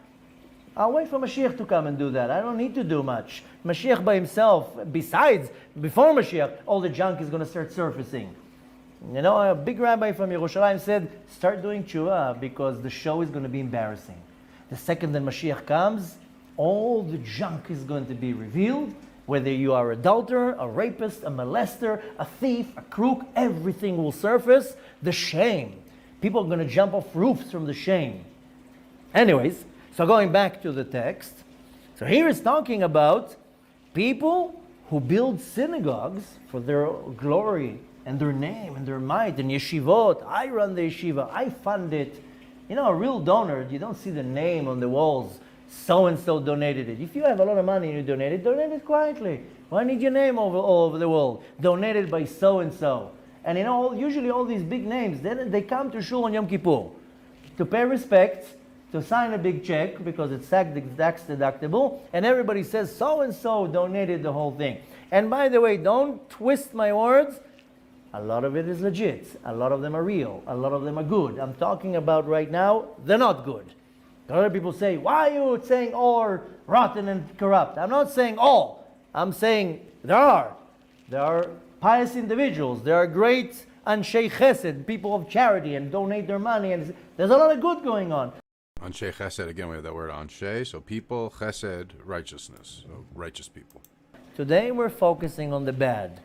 I'll wait for Mashiach to come and do that. I don't need to do much. Mashiach by himself, besides, before Mashiach, all the junk is going to start surfacing. You know, a big rabbi from Yerushalayim said, start doing tshuva because the show is going to be embarrassing. The second that Mashiach comes, all the junk is going to be revealed. Whether you are an adulterer, a rapist, a molester, a thief, a crook, everything will surface. The shame. People are going to jump off roofs from the shame. Anyways, so going back to the text. So here it's talking about people who build synagogues for their glory and their name and their might and yeshivot. I run the yeshiva. I fund it. You know, a real donor, you don't see the name on the walls. So-and-so donated it. If you have a lot of money and you donate it quietly. Why need your name all over the world? Donated by so-and-so. And you know, usually all these big names, they come to Shul on Yom Kippur to pay respect, to sign a big check because it's tax deductible, and everybody says so-and-so donated the whole thing. And by the way, don't twist my words. A lot of it is legit. A lot of them are real. A lot of them are good. I'm talking about right now, they're not good. Other people say, why are you saying all are rotten and corrupt? I'm not saying all. I'm saying there are pious individuals. There are great Anshe Chesed, people of charity, and donate their money. And there's a lot of good going on.
Anshe Chesed, again, we have that word Anshe, so people, Chesed, righteousness, so righteous people.
Today we're focusing on the bad.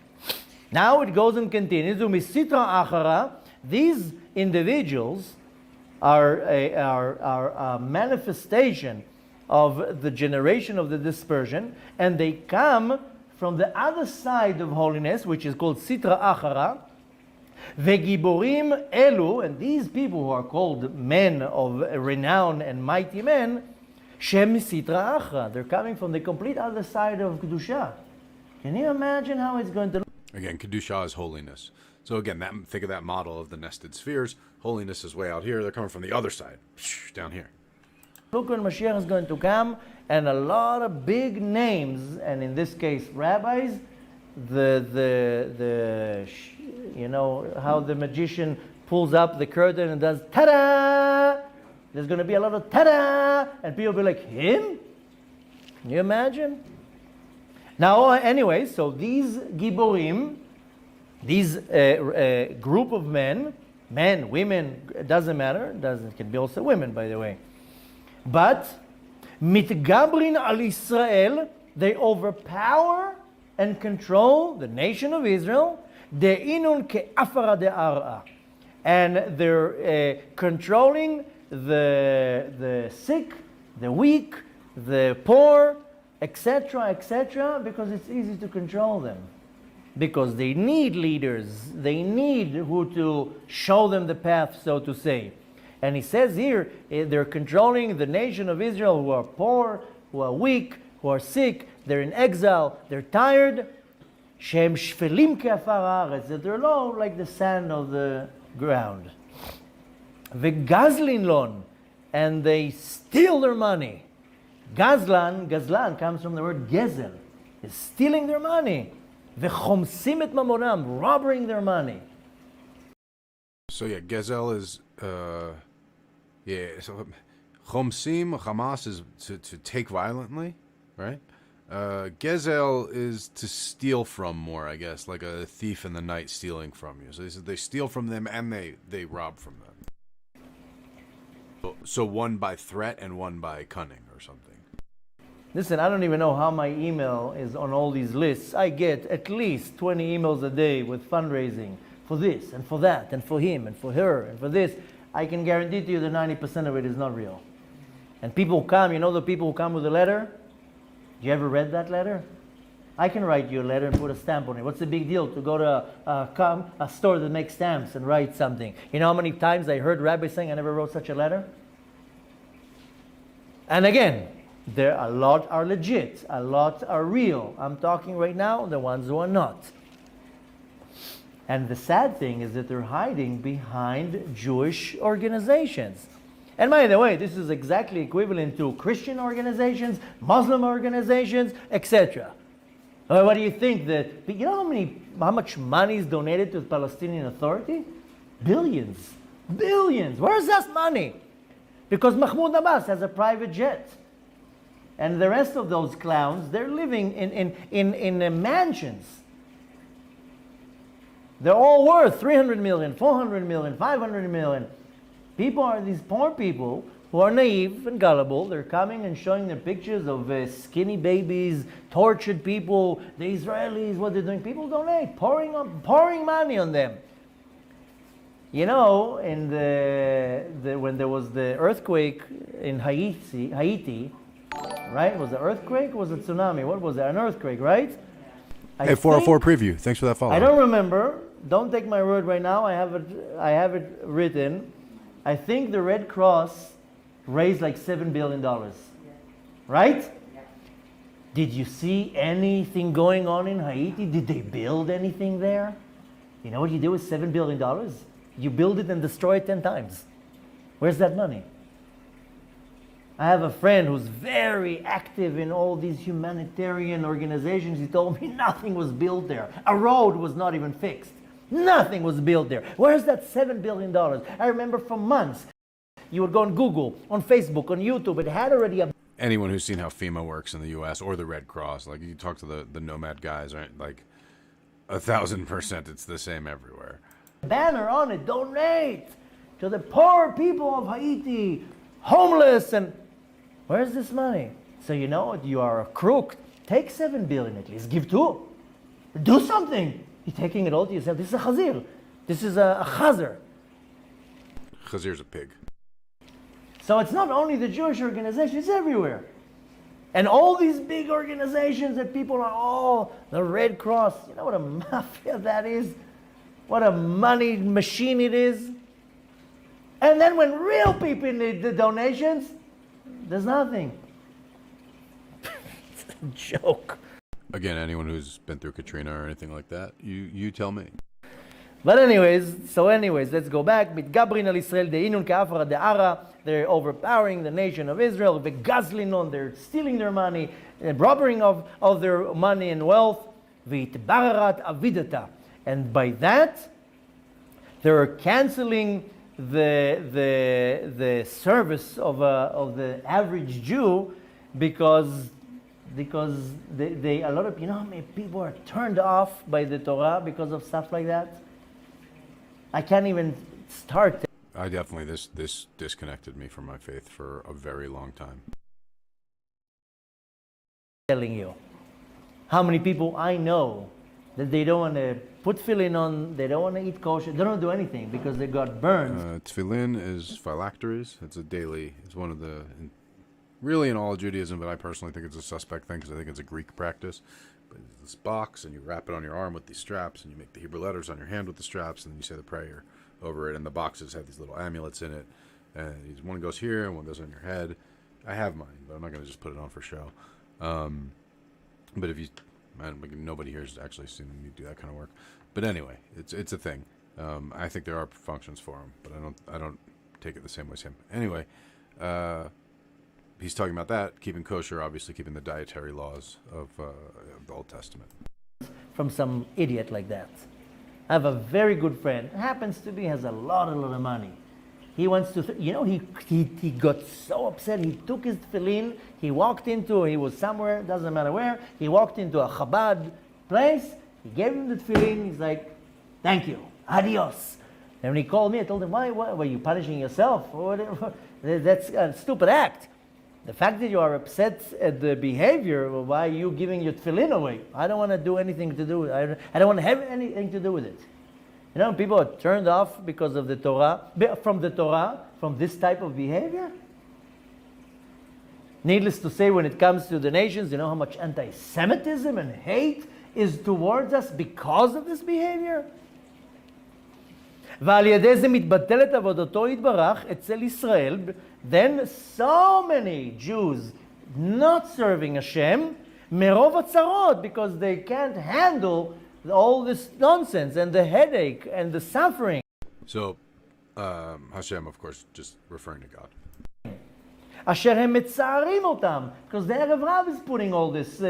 Now it goes and continues. Umisitra achara, these individuals are a manifestation of the generation of the dispersion, and they come from the other side of holiness, which is called Sitra Achara, Vegiborim elu, and these people who are called men of renown and mighty men, Shem Sitra Achra, they're coming from the complete other side of Kedusha. Can you imagine how it's going to look?
Again, Kedusha is holiness. So again, think of that model of the nested spheres. Holiness is way out here. They're coming from the other side, down here.
Look when Mashiach is going to come, and a lot of big names, and in this case, rabbis, you know, how the magician pulls up the curtain and does ta-da! There's going to be a lot of ta-da! And people will be like, him? Can you imagine? Now, anyway, so these Giborim, these group of men, women, it doesn't matter. It can be also women, by the way. But, mitgabrin al Israel, they overpower and control the nation of Israel, de'inun ke'afara de'ar'a. And they're controlling the sick, the weak, the poor, etc., because it's easy to control them. Because they need leaders. They need who to show them the path, so to say. And he says here, they're controlling the nation of Israel who are poor, who are weak, who are sick, they're in exile, they're tired. Shem shfelim ke'afar haaretz, that they're low like the sand of the ground. V'gazlin lon, and they steal their money. Gazlan comes from the word gezel, is stealing their money. V'chomsim et mamonam, robbing their money.
So yeah, gezel is so chomsim, Hamas is to take violently, right? Gezel is to steal from more, I guess, like a thief in the night stealing from you. So they steal from them and they rob from them. So one by threat and one by cunning or something.
Listen, I don't even know how my email is on all these lists. I get at least 20 emails a day with fundraising for this and for that and for him and for her and for this. I can guarantee to you that 90% of it is not real. And people come, you know the people who come with a letter? You ever read that letter? I can write you a letter and put a stamp on it. What's the big deal to go to a store that makes stamps and write something? You know how many times I heard rabbis saying I never wrote such a letter? And again, a lot are legit, a lot are real. I'm talking right now the ones who are not. And the sad thing is that they're hiding behind Jewish organizations. And by the way, this is exactly equivalent to Christian organizations, Muslim organizations, etc. What do you think that, you know how much money is donated to the Palestinian Authority? Billions. Billions. Where's that money? Because Mahmoud Abbas has a private jet. And the rest of those clowns, they're living in mansions. They're all worth 300 million, 400 million, 500 million. People are these poor people who are naive and gullible. They're coming and showing them pictures of skinny babies, tortured people, the Israelis, what they're doing. People donate, pouring money on them. You know, in when there was the earthquake in Haiti, right? Was it an earthquake or was it tsunami? What was it? An earthquake, right?
Hey, 404 preview. Thanks for that follow.
I don't remember. Don't take my word right now. I have it written. I think the Red Cross raised like $7 billion. Right? Yeah. Did you see anything going on in Haiti? Did they build anything there? You know what you do with $7 billion? You build it and destroy it 10 times. Where's that money? I have a friend who's very active in all these humanitarian organizations. He told me nothing was built there. A road was not even fixed. Nothing was built there. Where's that $7 billion? I remember for months, you would go on Google, on Facebook, on YouTube. It had already a...
Anyone who's seen how FEMA works in the U.S. or the Red Cross, like you talk to the Nomad guys, right? Like 1,000%, it's the same everywhere.
Banner on it, donate to the poor people of Haiti, homeless, and where's this money? So you know what? You are a crook. Take $7 billion at least. Give $2. Do something. You're taking it all to yourself. This is a chazir. This is a chazir.
Chazir's a pig.
So it's not only the Jewish organization, it's everywhere. And all these big organizations that people are all, the Red Cross, you know what a mafia that is? what a money machine it is. And then when real people need the donations, there's nothing. It's a joke.
Again, anyone who's been through Katrina or anything like that, you tell me.
But anyways, let's go back. Mitgabrin al Israel de'inun ka'afra de'ara. They're overpowering the nation of Israel. V'gazlinon, they're stealing their money, robbing of their money and wealth. V'itbararat avidata. And by that, they're canceling the service of the average Jew because they a lot of, you know how many people are turned off by the Torah because of stuff like that? I can't even start.
I definitely, this disconnected me from my faith for a very long time.
Telling you how many people I know that they don't want to put tefillin on, they don't want to eat kosher, they don't do anything because they got burned.
Tefillin is phylacteries. It's one of the, really in all of Judaism, but I personally think it's a suspect thing because I think it's a Greek practice. But it's this box, and you wrap it on your arm with these straps, and you make the Hebrew letters on your hand with the straps, and then you say the prayer over it, and the boxes have these little amulets in it, and one goes here, and one goes on your head. I have mine, but I'm not going to just put it on for show. But if you, nobody here has actually seen me do that kind of work. But anyway, it's a thing. I think there are functions for them, but I don't take it the same way as him. Anyway, he's talking about that, keeping kosher, obviously keeping the dietary laws of the Old Testament.
From some idiot like that. I have a very good friend. Happens to be, has a lot of money. He wants to, he got so upset. He took his tefillin. He was somewhere, doesn't matter where. He walked into a Chabad place. He gave him the tefillin. He's like, thank you, adios. And when he called me, I told him, why were you punishing yourself? That's a stupid act. The fact that you are upset at the behavior, well, why are you giving your tefillin away? I don't want to do anything to do with it. I don't want to have anything to do with it. People are turned off because of the Torah, from this type of behavior. Needless to say, when it comes to the nations, you know how much anti-Semitism and hate is towards us because of this behavior? ועל ידי זה מתבטלת עבודתו יתברך אצל ישראל. Then so many Jews not serving Hashem מרוב הצרות, because they can't handle all this nonsense and the headache and the suffering.
So Hashem, of course, just referring to God.
אשר הם מצערים אותם, because the Erev Rav is putting all this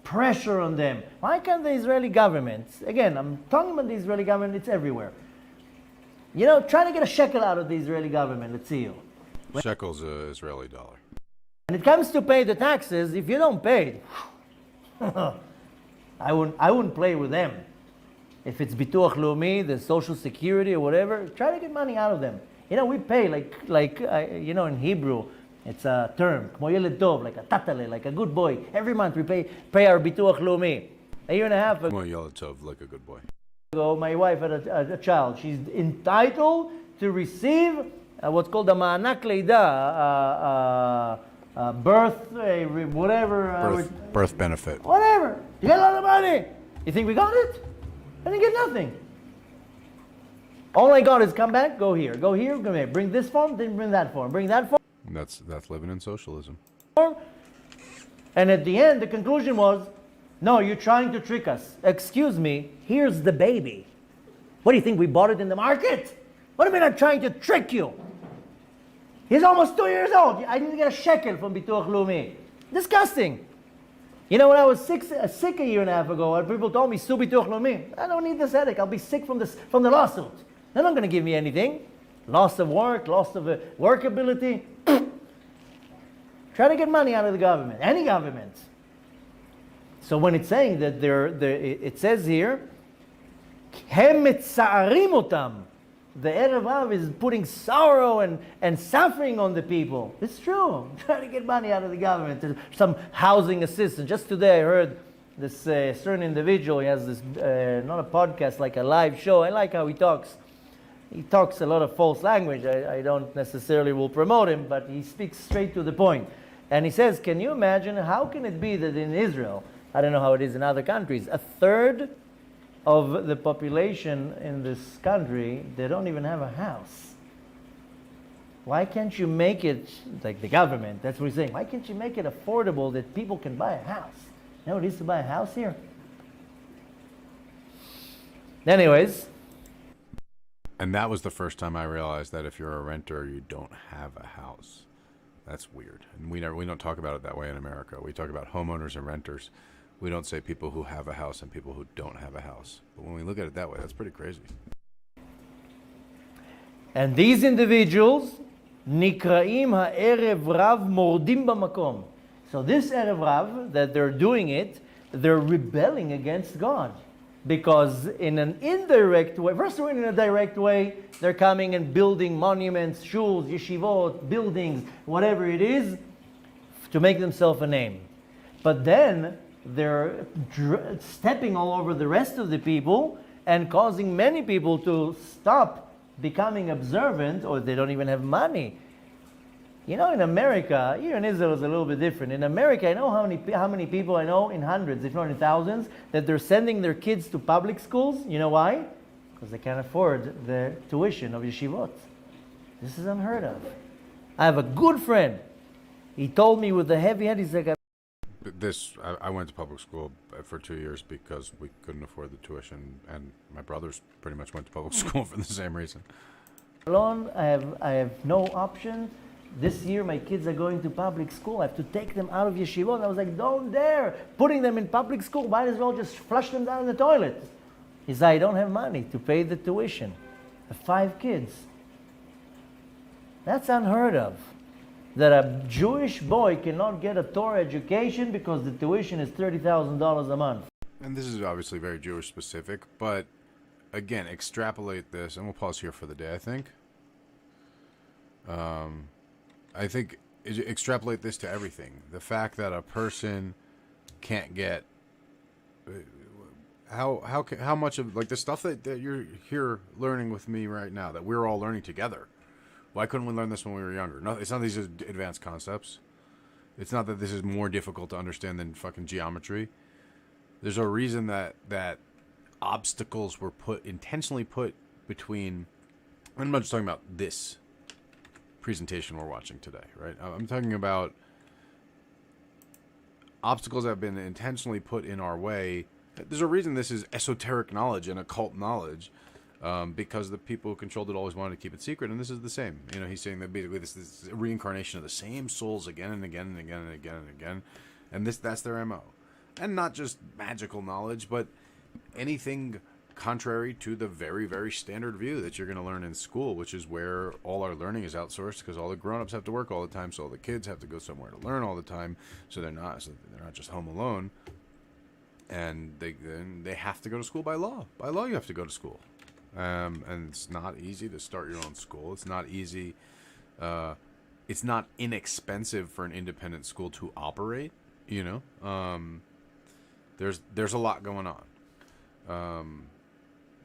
pressure on them. Why can't the Israeli government, again, I'm talking about the Israeli government, it's everywhere. Trying to get a shekel out of the Israeli government, let's see you.
Shekel's an Israeli dollar.
When it comes to pay the taxes, if you don't pay, I wouldn't play with them. If it's Bituach Leumi, the Social Security or whatever, try to get money out of them. We pay like in Hebrew, it's a term, כמו ילד טוב, like a tatale, like a good boy. Every month we pay our Bituach Leumi. A year and a half ago,
כמו ילד טוב, like a good boy.
My wife had a child. She's entitled to receive what's called a ma'anak leida, birth, whatever.
Birth benefit.
Whatever. You got a lot of money. You think we got it? I didn't get nothing. All I got is come back, go here, go here. Bring this form, then bring that form. Bring that form.
That's living in socialism.
And at the end, the conclusion was, no, you're trying to trick us. Excuse me, here's the baby. What do you think, we bought it in the market? What do you mean I'm trying to trick you? He's almost 2 years old. I didn't get a shekel from Bituach Leumi. Disgusting. When I was sick a year and a half ago, people told me, Su Bituach Leumi. I don't need this headache. I'll be sick from the lawsuit. They're not going to give me anything. Loss of work, loss of workability. Try to get money out of the government, any government. So when it's saying that it says here, הם מצערים אותם. The Erev Rav is putting sorrow and suffering on the people. It's true. Trying to get money out of the government. Some housing assistance. Just today I heard this certain individual. He has this, not a podcast, like a live show. I like how he talks. He talks a lot of false language. I don't necessarily will promote him, but he speaks straight to the point. And he says, can you imagine, how can it be that in Israel, I don't know how it is in other countries, a third of the population in this country, they don't even have a house. Why can't you make it, like the government, that's what we're saying, why can't you make it affordable that people can buy a house? You know what it is to buy a house here? Anyways.
And that was the first time I realized that if you're a renter, you don't have a house. That's weird. And we don't talk about it that way in America. We talk about homeowners and renters. We don't say people who have a house and people who don't have a house. But when we look at it that way, that's pretty crazy.
And these individuals, nikraim ha'erev Rav mordim b'makom. So this Erev Rav, that they're doing it, they're rebelling against God. Because in an indirect way, first of all, in a direct way, they're coming and building monuments, shuls, yeshivot, buildings, whatever it is, to make themselves a name. But then they're stepping all over the rest of the people and causing many people to stop becoming observant, or they don't even have money. You know, in America, here in Israel is a little bit different. In America, I know how many people I know, in hundreds, if not in thousands, that they're sending their kids to public schools. You know why? Because they can't afford the tuition of yeshivot. This is unheard of. I have a good friend. He told me with a heavy head, he's like,
I went to public school for 2 years because we couldn't afford the tuition, and my brothers pretty much went to public school for the same reason.
Alone, I have no option. This year my kids are going to public school. I have to take them out of yeshivot. I was like, don't dare. Putting them in public school, might as well just flush them down the toilet. He said, I don't have money to pay the tuition. I have 5 kids. That's unheard of. That a Jewish boy cannot get a Torah education because the tuition is $30,000 a month.
And this is obviously very Jewish specific, but again, extrapolate this, and we'll pause here for the day, I think. Extrapolate this to everything. The fact that a person can't get how much of, like, the stuff that you're here learning with me right now, that we're all learning together. Why couldn't we learn this when we were younger? No, it's not these advanced concepts. It's not that this is more difficult to understand than fucking geometry. There's a reason that obstacles were intentionally put between. I'm not just talking about this presentation we're watching today, right? I'm talking about obstacles that have been intentionally put in our way. There's a reason this is esoteric knowledge and occult knowledge, because the people who controlled it always wanted to keep it secret, and this is the same. You know, he's saying that basically this is a reincarnation of the same souls again and again and again and again and again, and that's their MO. And not just magical knowledge, but anything contrary to the very, very standard view that you're going to learn in school, which is where all our learning is outsourced, because all the grown-ups have to work all the time, so all the kids have to go somewhere to learn all the time, so they're not just home alone, and they have to go to school by law. By law, you have to go to school, and it's not easy to start your own school. It's not easy. It's not inexpensive for an independent school to operate. You know, there's a lot going on.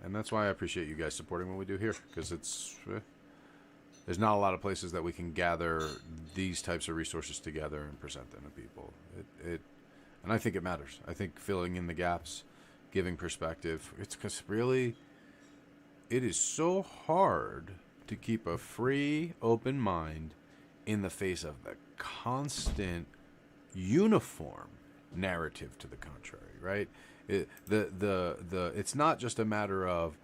And that's why I appreciate you guys supporting what we do here, because there's not a lot of places that we can gather these types of resources together and present them to people. And I think it matters. I think filling in the gaps, giving perspective, it's because really it is so hard to keep a free, open mind in the face of the constant, uniform narrative to the contrary, right? It's not just a matter of,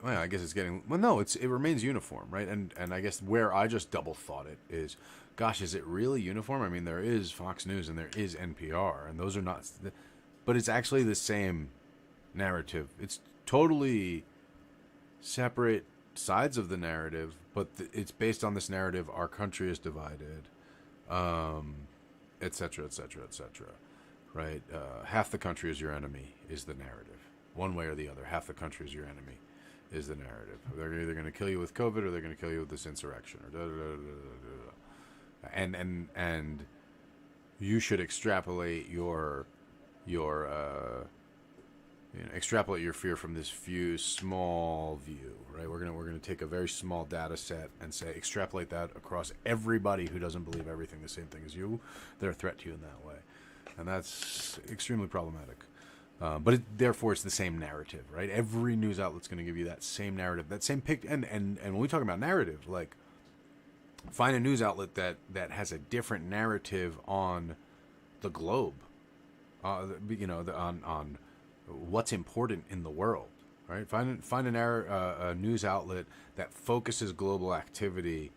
well, I guess it's getting, well, no, it remains uniform, right? And I guess where I just double thought it is, gosh, is it really uniform? I mean, there is Fox News and there is NPR, and those are not, but it's actually the same narrative. It's totally separate sides of the narrative, but it's based on this narrative. Our country is divided, et cetera, et cetera, et cetera. Right? Half the country is your enemy is the narrative. One way or the other. Half the country is your enemy is the narrative. They're either going to kill you with COVID or they're going to kill you with this insurrection. Or and you should extrapolate your extrapolate your fear from this small view, right? We're gonna take a very small data set and say extrapolate that across everybody who doesn't believe everything the same thing as you. They're a threat to you in that way. And that's extremely problematic. Therefore it's the same narrative, right? Every news outlet's going to give you that same narrative, that same pic. And when we talk about narrative, like, find a news outlet that has a different narrative on the globe, on what's important in the world, right? Find a news outlet that focuses global activity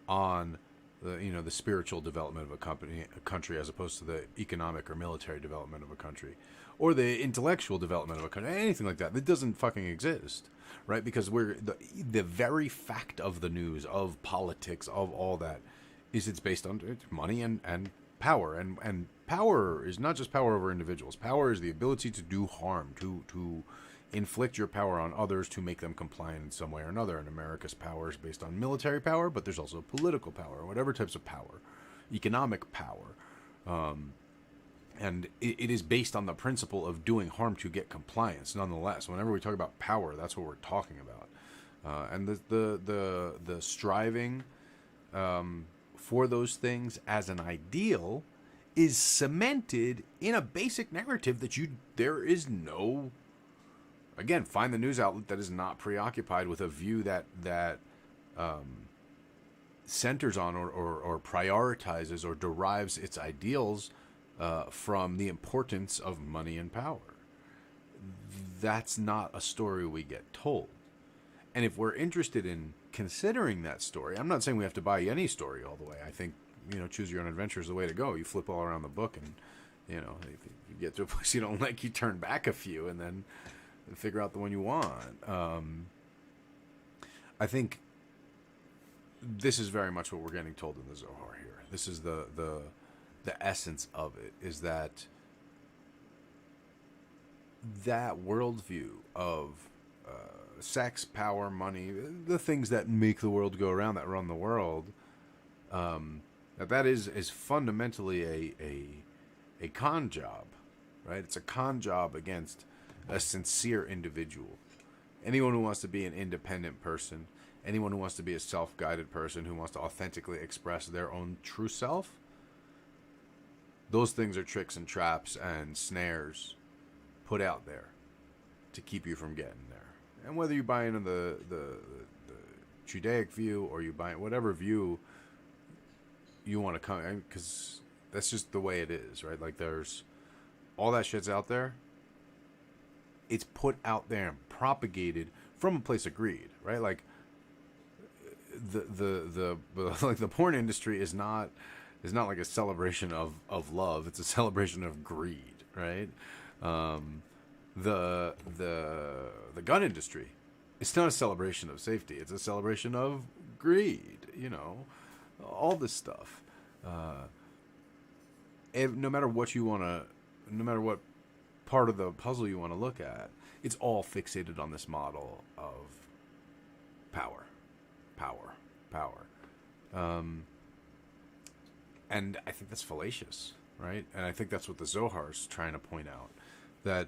on the spiritual development of a country, as opposed to the economic or military development of a country, or the intellectual development of a country, anything like that. That doesn't fucking exist, right? Because the very fact of the news, of politics, of all that, is it's based on money and power, and power is not just power over individuals. Power is the ability to do harm, to inflict your power on others, to make them compliant in some way or another. And America's power is based on military power, but there's also political power, whatever types of power, economic power. And it is based on the principle of doing harm to get compliance. Nonetheless, whenever we talk about power, that's what we're talking about. And the striving for those things as an ideal is cemented in a basic narrative that there is no. Again, find the news outlet that is not preoccupied with a view that centers on or prioritizes or derives its ideals from the importance of money and power. That's not a story we get told. And if we're interested in considering that story, I'm not saying we have to buy any story all the way. I think, choose your own adventure is the way to go. You flip all around the book, and, if you get to a place you don't like, you turn back a few and then figure out the one you want. I think this is very much what we're getting told in the Zohar here. This is the essence of it, is that worldview of sex, power, money, the things that make the world go around, that run the world, that is fundamentally a con job, right? It's a con job against a sincere individual. Anyone who wants to be an independent person, anyone who wants to be a self-guided person, who wants to authentically express their own true self, those things are tricks and traps and snares put out there to keep you from getting there. And whether you buy into the Judaic view, or you buy whatever view you want to come, because that's just the way it is, right? Like, there's all that shit's out there. It's put out there and propagated from a place of greed, right? Like, the porn industry is not like a celebration of love. It's a celebration of greed, right? The gun industry, it's not a celebration of safety. It's a celebration of greed. All this stuff. No matter what part of the puzzle you want to look at, it's all fixated on this model of power. And I think that's fallacious, right? And I think that's what the Zohar is trying to point out, that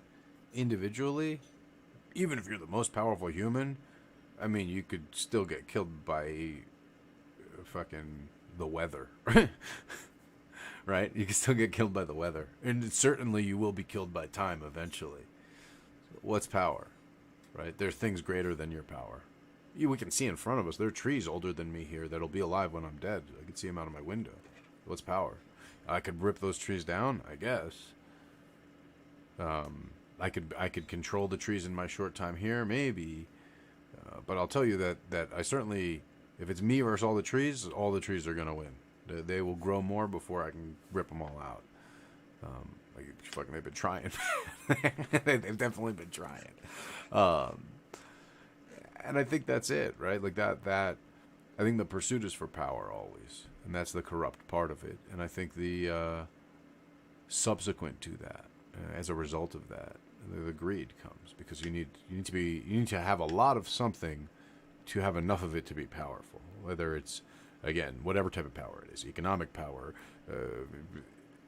individually, even if you're the most powerful human, I mean, you could still get killed by fucking the weather, right? You can still get killed by the weather. And certainly you will be killed by time eventually. What's power, right? There are things greater than your power. We can see in front of us. There are trees older than me here that'll be alive when I'm dead. I can see them out of my window. What's power? I could rip those trees down, I guess. I could control the trees in my short time here, maybe. But I'll tell you that I certainly, if it's me versus all the trees are going to win. They will grow more before I can rip them all out. They've been trying. They've definitely been trying. And I think that's it, right? Like that I think the pursuit is for power always. And that's the corrupt part of it. And I think the subsequent to that, as a result of that, the greed comes, because you need to have a lot of something to have enough of it to be powerful. Whether it's, again, whatever type of power it is, economic power,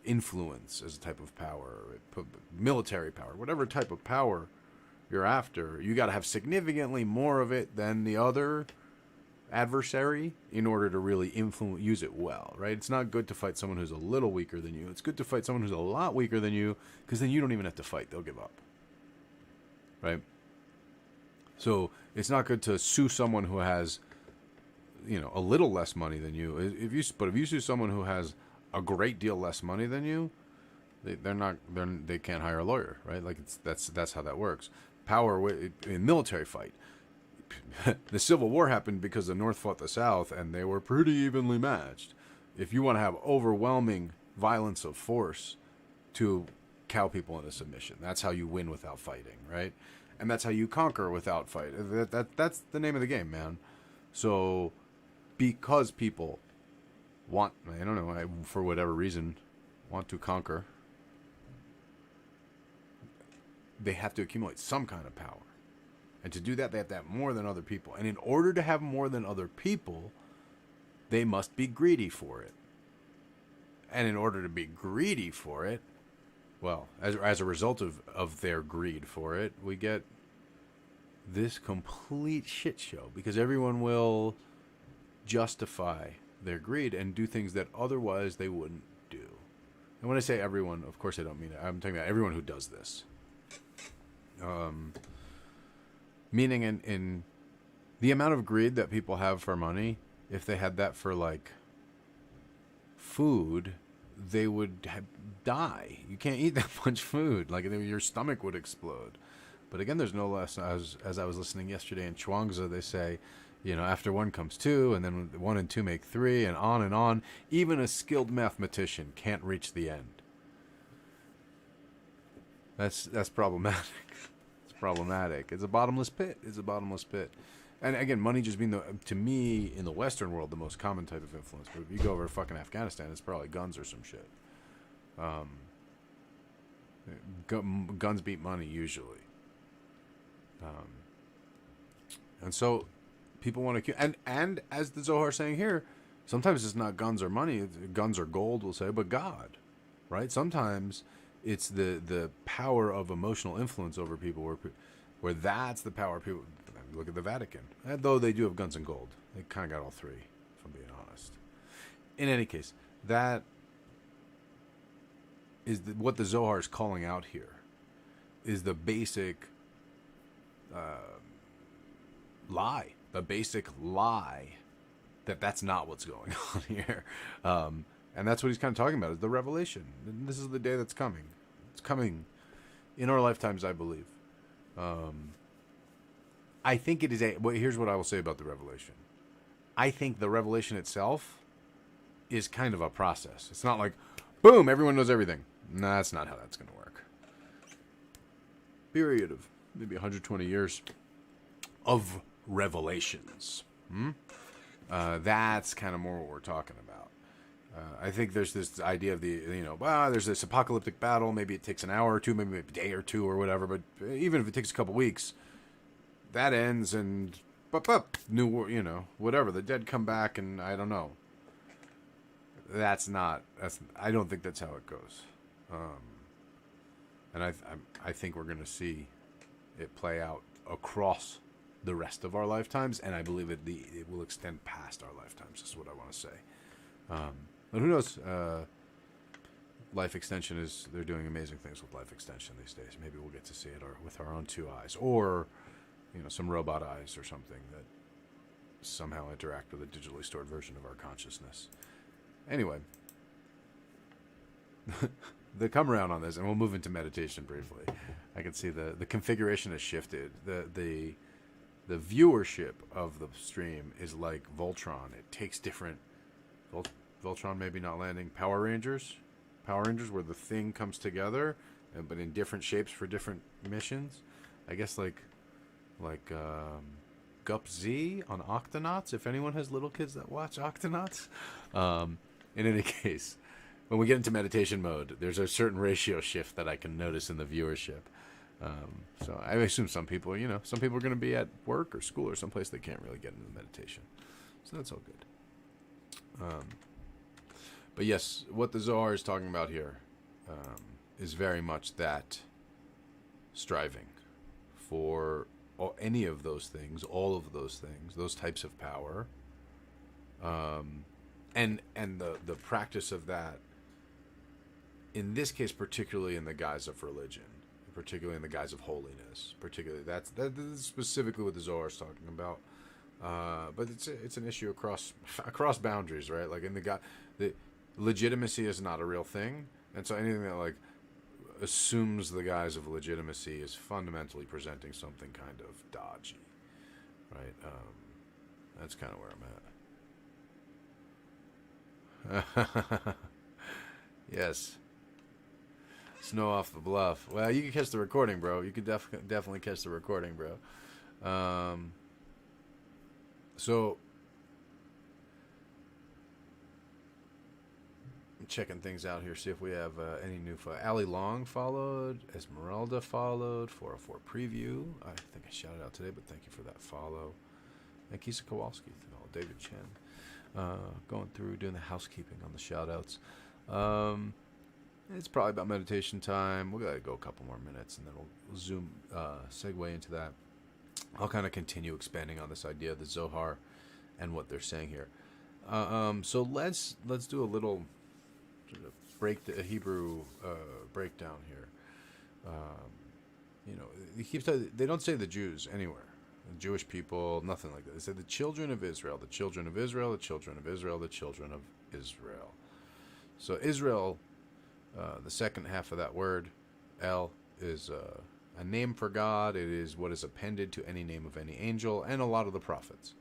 influence as a type of power, military power, whatever type of power you're after, you got to have significantly more of it than the other adversary in order to really use it well, right? It's not good to fight someone who's a little weaker than you. It's good to fight someone who's a lot weaker than you, because then you don't even have to fight. They'll give up. right? So it's not good to sue someone who has, a little less money than you. If you sue someone who has a great deal less money than you, they can't hire a lawyer, right? Like that's how that works. Power in military fight. The Civil War happened because the North fought the South, and they were pretty evenly matched. If you want to have overwhelming violence of force to cow people into submission, that's how you win without fighting, right? And that's how you conquer without fight. That's the name of the game, man. So, because people want, I don't know, for whatever reason, want to conquer, they have to accumulate some kind of power. And to do that, they have to have more than other people. And in order to have more than other people, they must be greedy for it. And in order to be greedy for it, well, as a result of their greed for it, we get this complete shit show. Because everyone will justify their greed and do things that otherwise they wouldn't do. And when I say everyone, of course I don't mean it. I'm talking about everyone who does this. Meaning in the amount of greed that people have for money, if they had that for like food, they would die. You can't eat that much food. Like your stomach would explode. But again, there's no less. As I was listening yesterday in Chuangzi, they say, after one comes two, and then one and two make three, and on and on. Even a skilled mathematician can't reach the end. That's problematic. Problematic. It's a bottomless pit. And again, money just being to me in the Western world the most common type of influence. But if you go over to fucking Afghanistan, it's probably guns or some shit. Guns beat money usually. And so people want to and as the Zohar is saying here, sometimes it's not guns or money. Guns or gold, we'll say, but God, right? Sometimes it's the power of emotional influence over people, where that's the power. People look at the Vatican, though they do have guns and gold. They kind of got all three, if I'm being honest. In any case, that is what the Zohar is calling out here. Is the basic lie, that's not what's going on here. And that's what he's kind of talking about, is the revelation. And this is the day that's coming. It's coming in our lifetimes, I believe. I think it is here's what I will say about the revelation. I think the revelation itself is kind of a process. It's not like, boom, everyone knows everything. No, that's not how that's going to work. Period of maybe 120 years of revelations. That's kind of more what we're talking about. I think there's this idea of there's this apocalyptic battle. Maybe it takes an hour or two, maybe a day or two or whatever. But even if it takes a couple weeks, that ends and whatever. The dead come back, and I don't know. I don't think that's how it goes. And I think we're going to see it play out across the rest of our lifetimes, and I believe it will extend past our lifetimes. That's what I want to say. But who knows? Life extension they're doing amazing things with life extension these days. Maybe we'll get to see it with our own two eyes, or some robot eyes or something that somehow interact with a digitally stored version of our consciousness. Anyway, the come around on this, and we'll move into meditation briefly. I can see the configuration has shifted. The viewership of the stream is like Voltron. It takes different Voltron maybe not landing. Power Rangers, where the thing comes together, but in different shapes for different missions. I guess like Gup Z on Octonauts. If anyone has little kids that watch Octonauts, in any case, when we get into meditation mode, there's a certain ratio shift that I can notice in the viewership. So I assume some people are going to be at work or school or someplace they can't really get into meditation. So that's all good. But yes, what the Zohar is talking about here is very much that striving for any of those things, all of those things, those types of power, and the practice of that, in this case particularly in the guise of religion. particularly in the guise of holiness. Particularly that is specifically what the Zohar is talking about. But it's an issue across boundaries, right? Like the legitimacy is not a real thing, and so anything that like assumes the guise of legitimacy is fundamentally presenting something kind of dodgy, right? That's kind of where I'm at. Yes. Snow off the bluff. Well, you can catch the recording, bro. You can definitely catch the recording, bro. So I'm checking things out here, see if we have any new. Ali Long followed. Esmeralda followed. 404 preview. I think I shouted out today, but thank you for that follow. And Kisa Kowalski. Oh, David Chen. Going through, doing the housekeeping on the shout outs. It's probably about meditation time. We'll go a couple more minutes, and then we'll zoom, segue into that. I'll kind of continue expanding on this idea of the Zohar and what they're saying here. So let's do a little sort of Hebrew breakdown here. They don't say the Jews anywhere. The Jewish people, nothing like that. They say the children of Israel, the children of Israel, the children of Israel, the children of Israel. So Israel, the second half of that word, El, is a name for God. It is what is appended to any name of any angel and a lot of the prophets.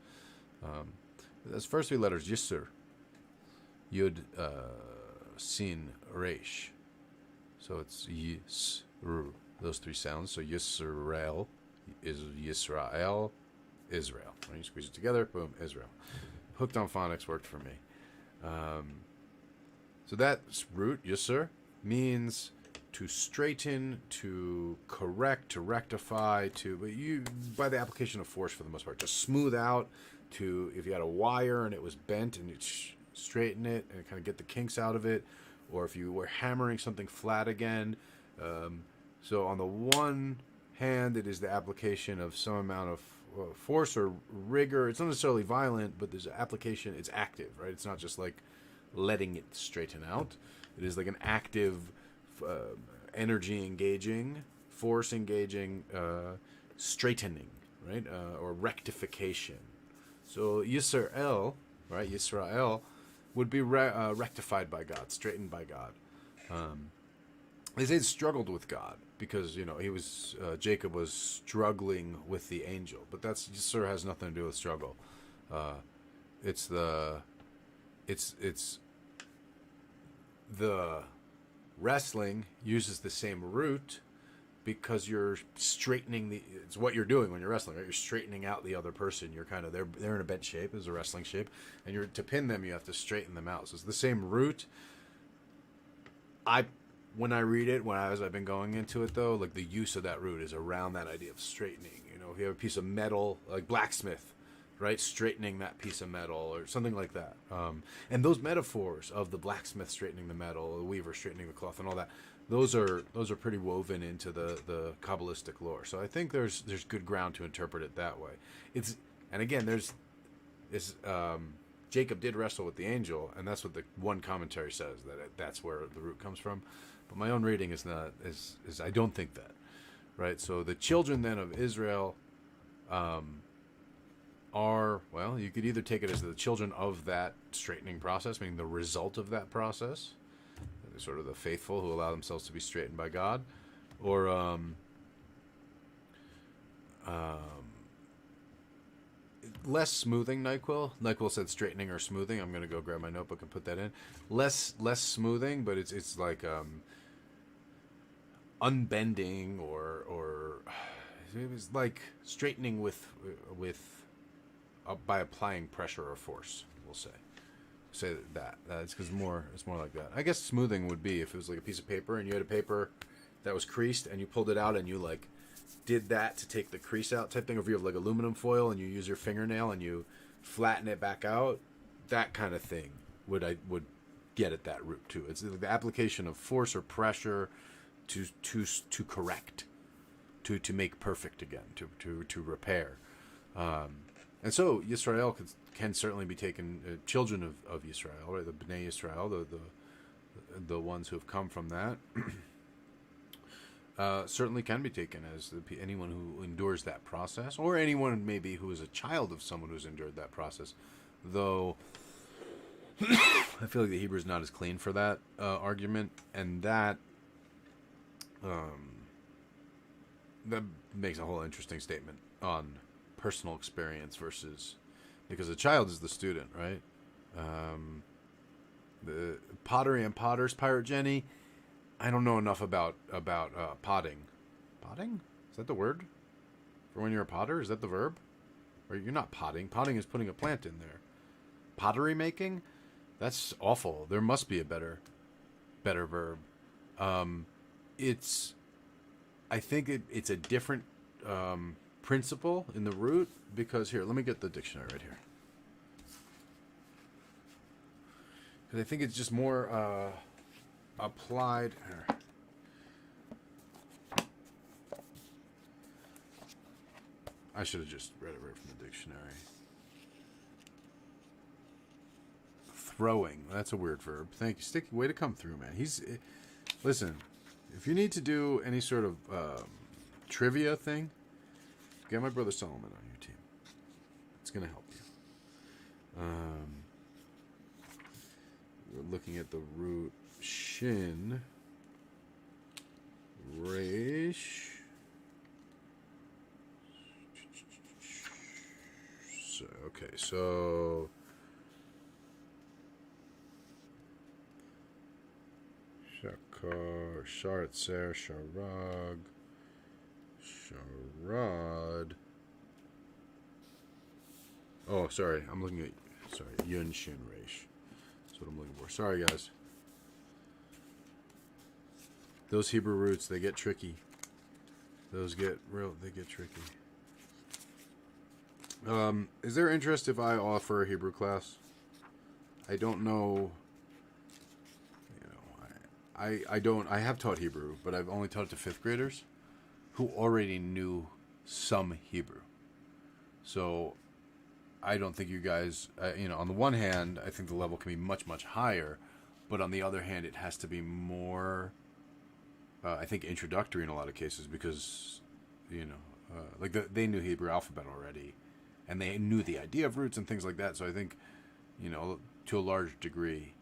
Those first three letters, Yisr, Yud, Sin, Resh. So it's Yisr, those three sounds. So Yisrael is Yisrael, Israel. When you squeeze it together, boom, Israel. Hooked on phonics worked for me. So that root, Yisr, means to straighten, to correct, to rectify, by the application of force for the most part, to smooth out, to, if you had a wire and it was bent and you straighten it and kind of get the kinks out of it, or if you were hammering something flat again. So on the one hand, it is the application of some amount of force or rigor. It's not necessarily violent, but there's an application. It's active, right? It's not just like letting it straighten out. It is like an active, energy engaging, force engaging, straightening, right? Or rectification. So Yisrael, right? Yisrael would be rectified by God, straightened by God. They say it struggled with God because he was Jacob was struggling with the angel, but that's Yisra has nothing to do with struggle. It's the wrestling uses the same root because you're straightening it's what you're doing when you're wrestling, right? You're straightening out the other person. You're kind of they're in a bent shape, as a wrestling shape, and to pin them you have to straighten them out. So it's the same root. When I read it, as I've been going into it though, like the use of that root is around that idea of straightening. If you have a piece of metal, like blacksmith, right, straightening that piece of metal or something like that. And those metaphors of the blacksmith straightening the metal, the weaver straightening the cloth, and all that, those are pretty woven into the Kabbalistic lore. So I think there's good ground to interpret it that way. Jacob did wrestle with the angel, and that's what the one commentary says, that's where the root comes from. But my own reading is I don't think that, right? So the children then of Israel are, well, you could either take it as the children of that straightening process, meaning the result of that process, sort of the faithful who allow themselves to be straightened by God, or less smoothing. NyQuil said straightening or smoothing. I'm going to go grab my notebook and put that in. Less smoothing, but it's like unbending or it was like straightening with by applying pressure or force. We'll say that. It's because it's more like that. I guess smoothing would be if it was like a piece of paper and you had a paper that was creased and you pulled it out and you like did that to take the crease out type thing. Or if you have like aluminum foil and you use your fingernail and you flatten it back out, that kind of thing would get at that root too. It's the application of force or pressure to correct, to make perfect again, to repair. And so Yisrael can certainly be taken, children of Yisrael, right? The Bnei Yisrael, the ones who have come from that. certainly can be taken as anyone who endures that process, or anyone maybe who is a child of someone who's endured that process. Though I feel like the Hebrew is not as clean for that argument, and that makes a whole interesting statement on personal experience versus, because the child is the student, right? The pottery and potters, Pirate Jenny. I don't know enough about potting. Potting? Is that the word for when you're a potter? Is that the verb? Or you're not potting. Potting is putting a plant in there. Pottery making? That's awful. There must be a better verb. I think it's a different principle in the root, because here, let me get the dictionary right here. Because I think it's just more applied. I should have just read it right from the dictionary. Throwing. That's a weird verb. Thank you, Sticky. Way to come through, man. Listen, if you need to do any sort of trivia thing, get my brother Solomon on your team. It's going to help you. We're looking at the root shin, resh. So Shakar, Sharatzer, Sharag, Sharad. Oh, sorry. I'm looking at, Yun Shin Resh. That's what I'm looking for. Sorry, guys. Those Hebrew roots, they get tricky. They get tricky. Is there interest if I offer a Hebrew class? I don't know. I have taught Hebrew, but I've only taught it to 5th graders who already knew some Hebrew. So I don't think you guys, on the one hand, I think the level can be much, much higher, but on the other hand, it has to be more, I think, introductory in a lot of cases, because, they knew Hebrew alphabet already, and they knew the idea of roots and things like that. So I think, to a large degree,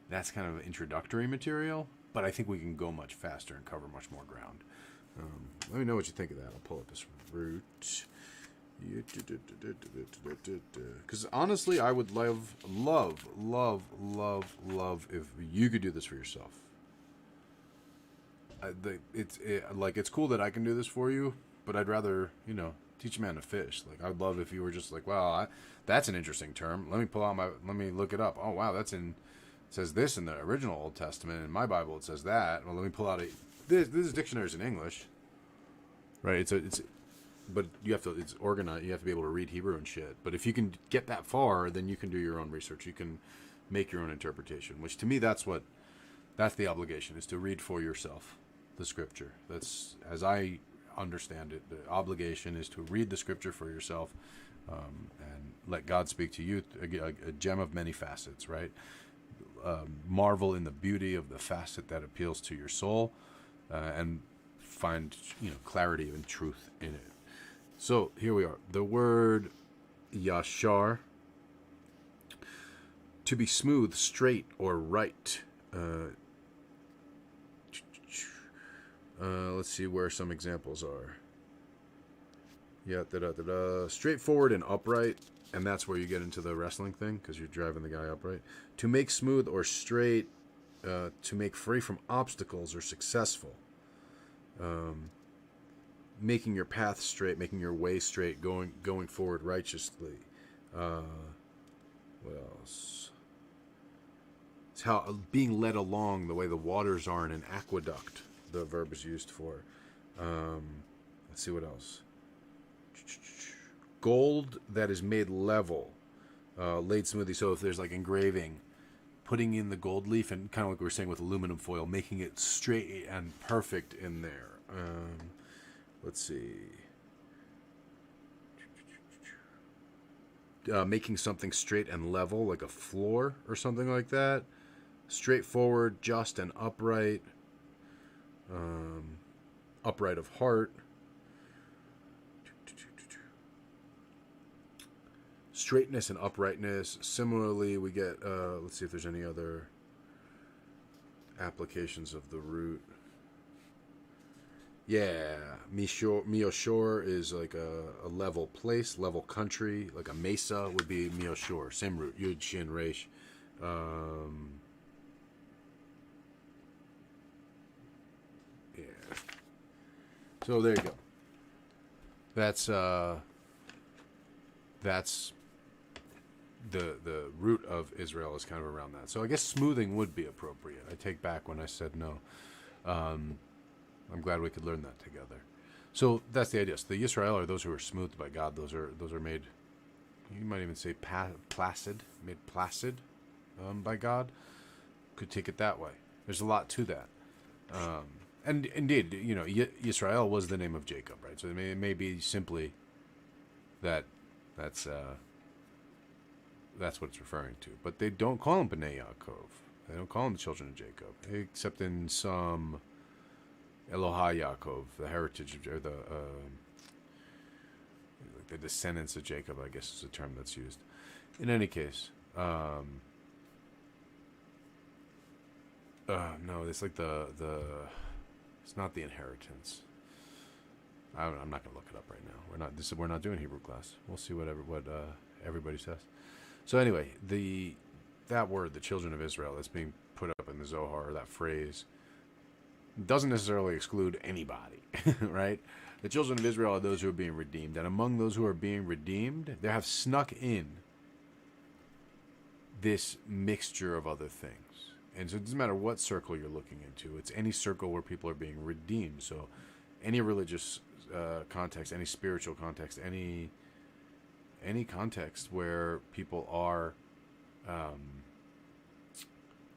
that's kind of introductory material, but I think we can go much faster and cover much more ground. Let me know what you think of that. I'll pull up this root. Because honestly, I would love if you could do this for yourself. It's cool that I can do this for you, but I'd rather, teach a man to fish. Like, I'd love if you were just like, wow, that's an interesting term. Let me look it up. Oh, wow, it says this in the original Old Testament. In my Bible, it says that. Well, let me pull out this dictionary's in English, right? But it's organized. You have to be able to read Hebrew and shit. But if you can get that far, then you can do your own research. You can make your own interpretation. Which, to me, that's the obligation, is to read for yourself the scripture. That's, as I understand it, the obligation is to read the scripture for yourself, and let God speak to you. A gem of many facets, right? Marvel in the beauty of the facet that appeals to your soul, and find clarity and truth in it. So here we are. The word yashar, to be smooth, straight, or right. Let's see where some examples are. Straightforward and upright, and that's where you get into the wrestling thing, because you're driving the guy upright. To make smooth or straight, to make free from obstacles or successful. Making your path straight, making your way straight, going forward righteously. What else? It's how being led along the way the waters are in an aqueduct. The verb is used for. Let's see what else. Gold that is made level, laid smoothly. So if there's like engraving, putting in the gold leaf, and kind of like we were saying with aluminum foil, making it straight and perfect in there. Let's see. Making something straight and level, like a floor or something like that. Straightforward, just, and upright. upright of heart. Straightness and uprightness. Similarly, we get, let's see if there's any other applications of the root. Yeah, Mioshor is like a level place, level country. Like a mesa would be Mioshor. Same root, Yud, Shin, Resh. Yeah. So there you go. That's the root of Israel is kind of around that. So I guess smoothing would be appropriate. I take back when I said no. I'm glad we could learn that together. So that's the idea. So the Yisrael are those who are smoothed by God. Those are made, you might even say placid, made placid by God. Could take it that way. There's a lot to that. And indeed, you know, Yisrael was the name of Jacob, right? So it may be simply that's what it's referring to. But they don't call him Bnei Yaakov. They don't call him the children of Jacob, except in some Elohai Yaakov, the heritage of, or the descendants of Jacob, I guess is the term that's used. In any case, no, it's like the it's not the inheritance. I'm not gonna look it up right now. We're not doing Hebrew class. We'll see what everybody says. So anyway, that word, the children of Israel, that's being put up in the Zohar, that phrase, doesn't necessarily exclude anybody, right? The children of Israel are those who are being redeemed, and among those who are being redeemed, there have snuck in this mixture of other things. And so it doesn't matter what circle you're looking into. It's any circle where people are being redeemed. So any religious context, any spiritual context, any context where people are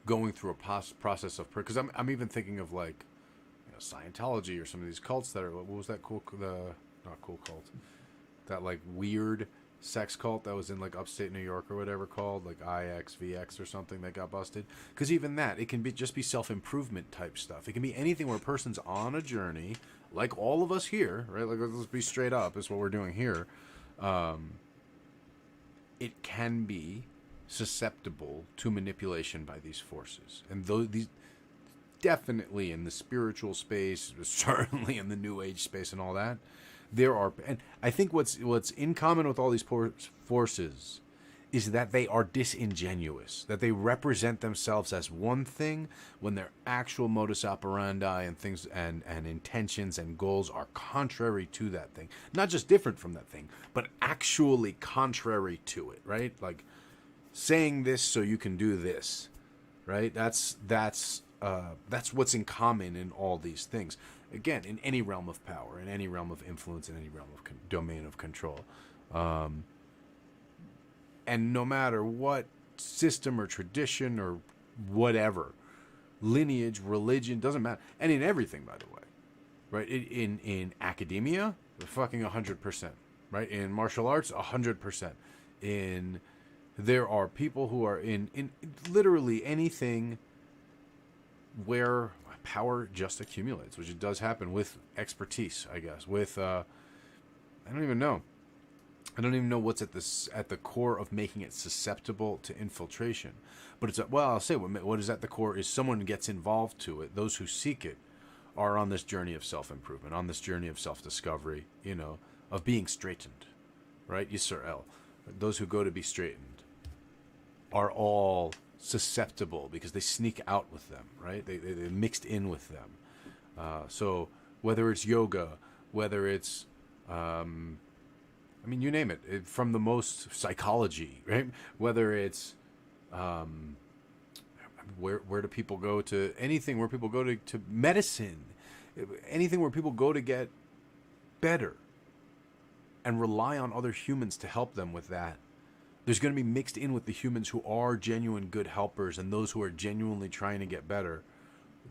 going through a process of prayer. Because I'm even thinking of like, you know, Scientology or some of these cults that are, what was that cool, not cool cult, that like weird sex cult that was in like upstate New York or whatever, called like IXVX or something, that got busted. Because even that, it can be just be self-improvement type stuff. It can be anything where a person's on a journey, like all of us here, right? Like, let's be straight up, is what we're doing here. It can be susceptible to manipulation by these forces, and these definitely in the spiritual space, certainly in the New Age space and all that, there are. And I think what's in common with all these forces is that they are disingenuous, that they represent themselves as one thing when their actual modus operandi and things and intentions and goals are contrary to that thing. Not just different from that thing, but actually contrary to it, right? Like saying this so you can do this, right? That's what's in common in all these things. Again, in any realm of power, in any realm of influence, in any realm of domain of control. And no matter what system or tradition or whatever, lineage, religion, doesn't matter. And in everything, by the way, right? In academia, fucking 100%, right? In martial arts, 100%. There are people who are in literally anything where power just accumulates, which it does happen with expertise, I guess. With I don't even know what's at the core of making it susceptible to infiltration. But it's I'll say what is at the core is someone gets involved to it. Those who seek it are on this journey of self-improvement, on this journey of self-discovery, you know, of being straightened, right? Yisrael. Those who go to be straightened are all susceptible because they sneak out with them, right? They mixed in with them. So whether it's yoga, whether it's I mean, you name it, from the most psychology, right? Whether it's where do people go to anything, where people go to medicine, anything where people go to get better and rely on other humans to help them with that. There's going to be mixed in with the humans who are genuine good helpers and those who are genuinely trying to get better.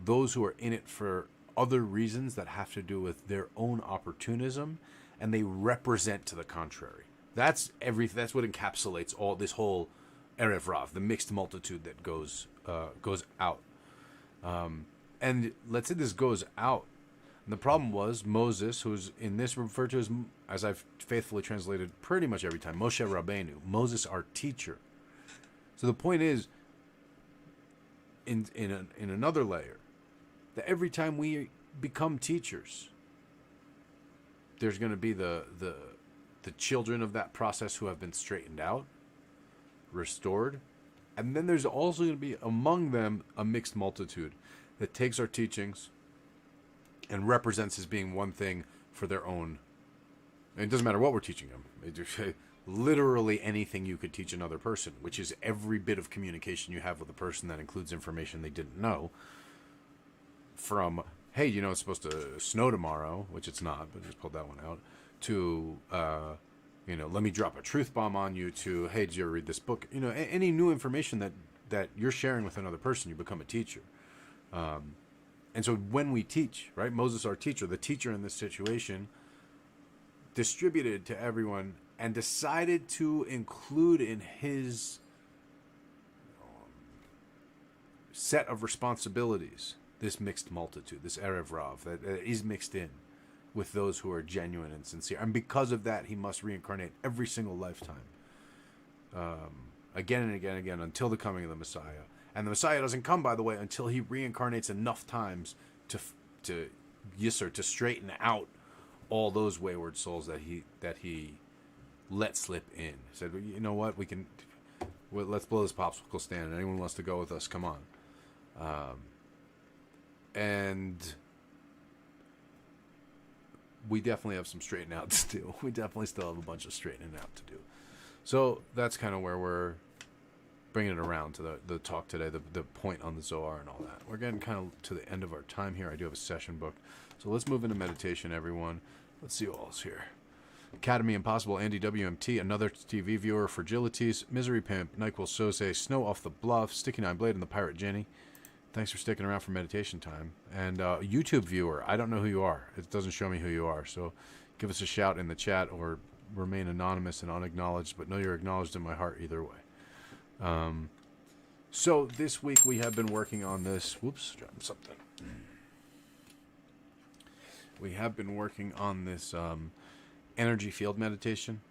Those who are in it for other reasons that have to do with their own opportunism, and they represent to the contrary. That's what encapsulates all this whole Erev Rav, the mixed multitude that goes out. And let's say this goes out And the problem was Moses, who's in this referred to as I've faithfully translated pretty much every time, Moshe Rabbeinu, Moses, our teacher. So the point is, in another layer, that every time we become teachers, there's going to be the children of that process who have been straightened out, restored, and then there's also going to be among them a mixed multitude that takes our teachings and represents as being one thing for their own. And it doesn't matter what we're teaching them. Literally anything you could teach another person, which is every bit of communication you have with a person that includes information they didn't know. From, hey, you know it's supposed to snow tomorrow, which it's not, but just pulled that one out, to, let me drop a truth bomb on you, to, hey, did you ever read this book? You know, any new information that you're sharing with another person, you become a teacher. And so when we teach, right, Moses, our teacher, the teacher in this situation, distributed to everyone and decided to include in his set of responsibilities this mixed multitude, this Erev Rav, that is mixed in with those who are genuine and sincere. And because of that, he must reincarnate every single lifetime, again and again and again, until the coming of the Messiah. And the Messiah doesn't come, by the way, until he reincarnates enough times to straighten out all those wayward souls that he let slip in. He said, well, you know what, let's blow this popsicle stand. Anyone wants to go with us, come on. And we definitely have some straightening out to do. We definitely still have a bunch of straightening out to do. So that's kind of where we're bringing it around to the talk today, the point on the Zohar and all that. We're getting kind of to the end of our time here. I do have a session booked. So let's move into meditation, everyone. Let's see who all's here. Academy Impossible, Andy WMT, another TV viewer, Fragilities, Misery Pimp, NyQuil Sose, Snow Off the Bluff, Sticky Nine Blade, and the Pirate Jenny. Thanks for sticking around for meditation time. And YouTube viewer, I don't know who you are. It doesn't show me who you are. So give us a shout in the chat or remain anonymous and unacknowledged, but know you're acknowledged in my heart either way. So this week we have been working on this. Whoops, dropped something. We have been working on this energy field meditation.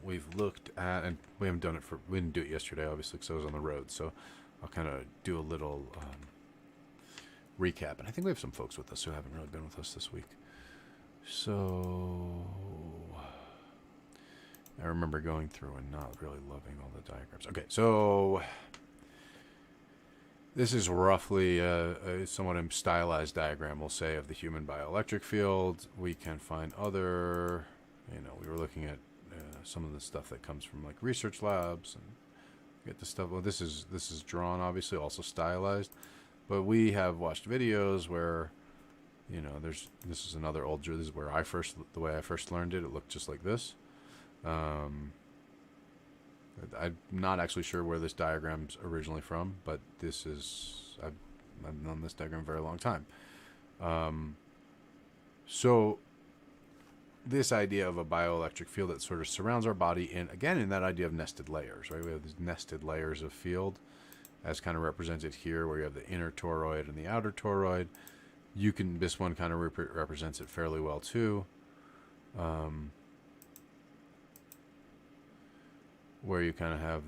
We've looked at, and we didn't do it yesterday, obviously, because I was on the road. So I'll kind of do a little recap. And I think we have some folks with us who haven't really been with us this week. So I remember going through and not really loving all the diagrams. Okay, so this is roughly a somewhat stylized diagram, we'll say, of the human bioelectric field. We can find other, we were looking at some of the stuff that comes from like research labs and get the stuff. Well, this is drawn, obviously, also stylized, but we have watched videos where, this is another old. This is where the way I first learned it. It looked just like this. I'm not actually sure where this diagram's originally from, but I've known this diagram a very long time. So this idea of a bioelectric field that sort of surrounds our body in that idea of nested layers, right? We have these nested layers of field as kind of represented here, where you have the inner toroid and the outer toroid. This one kind of represents it fairly well too. Where you kind of have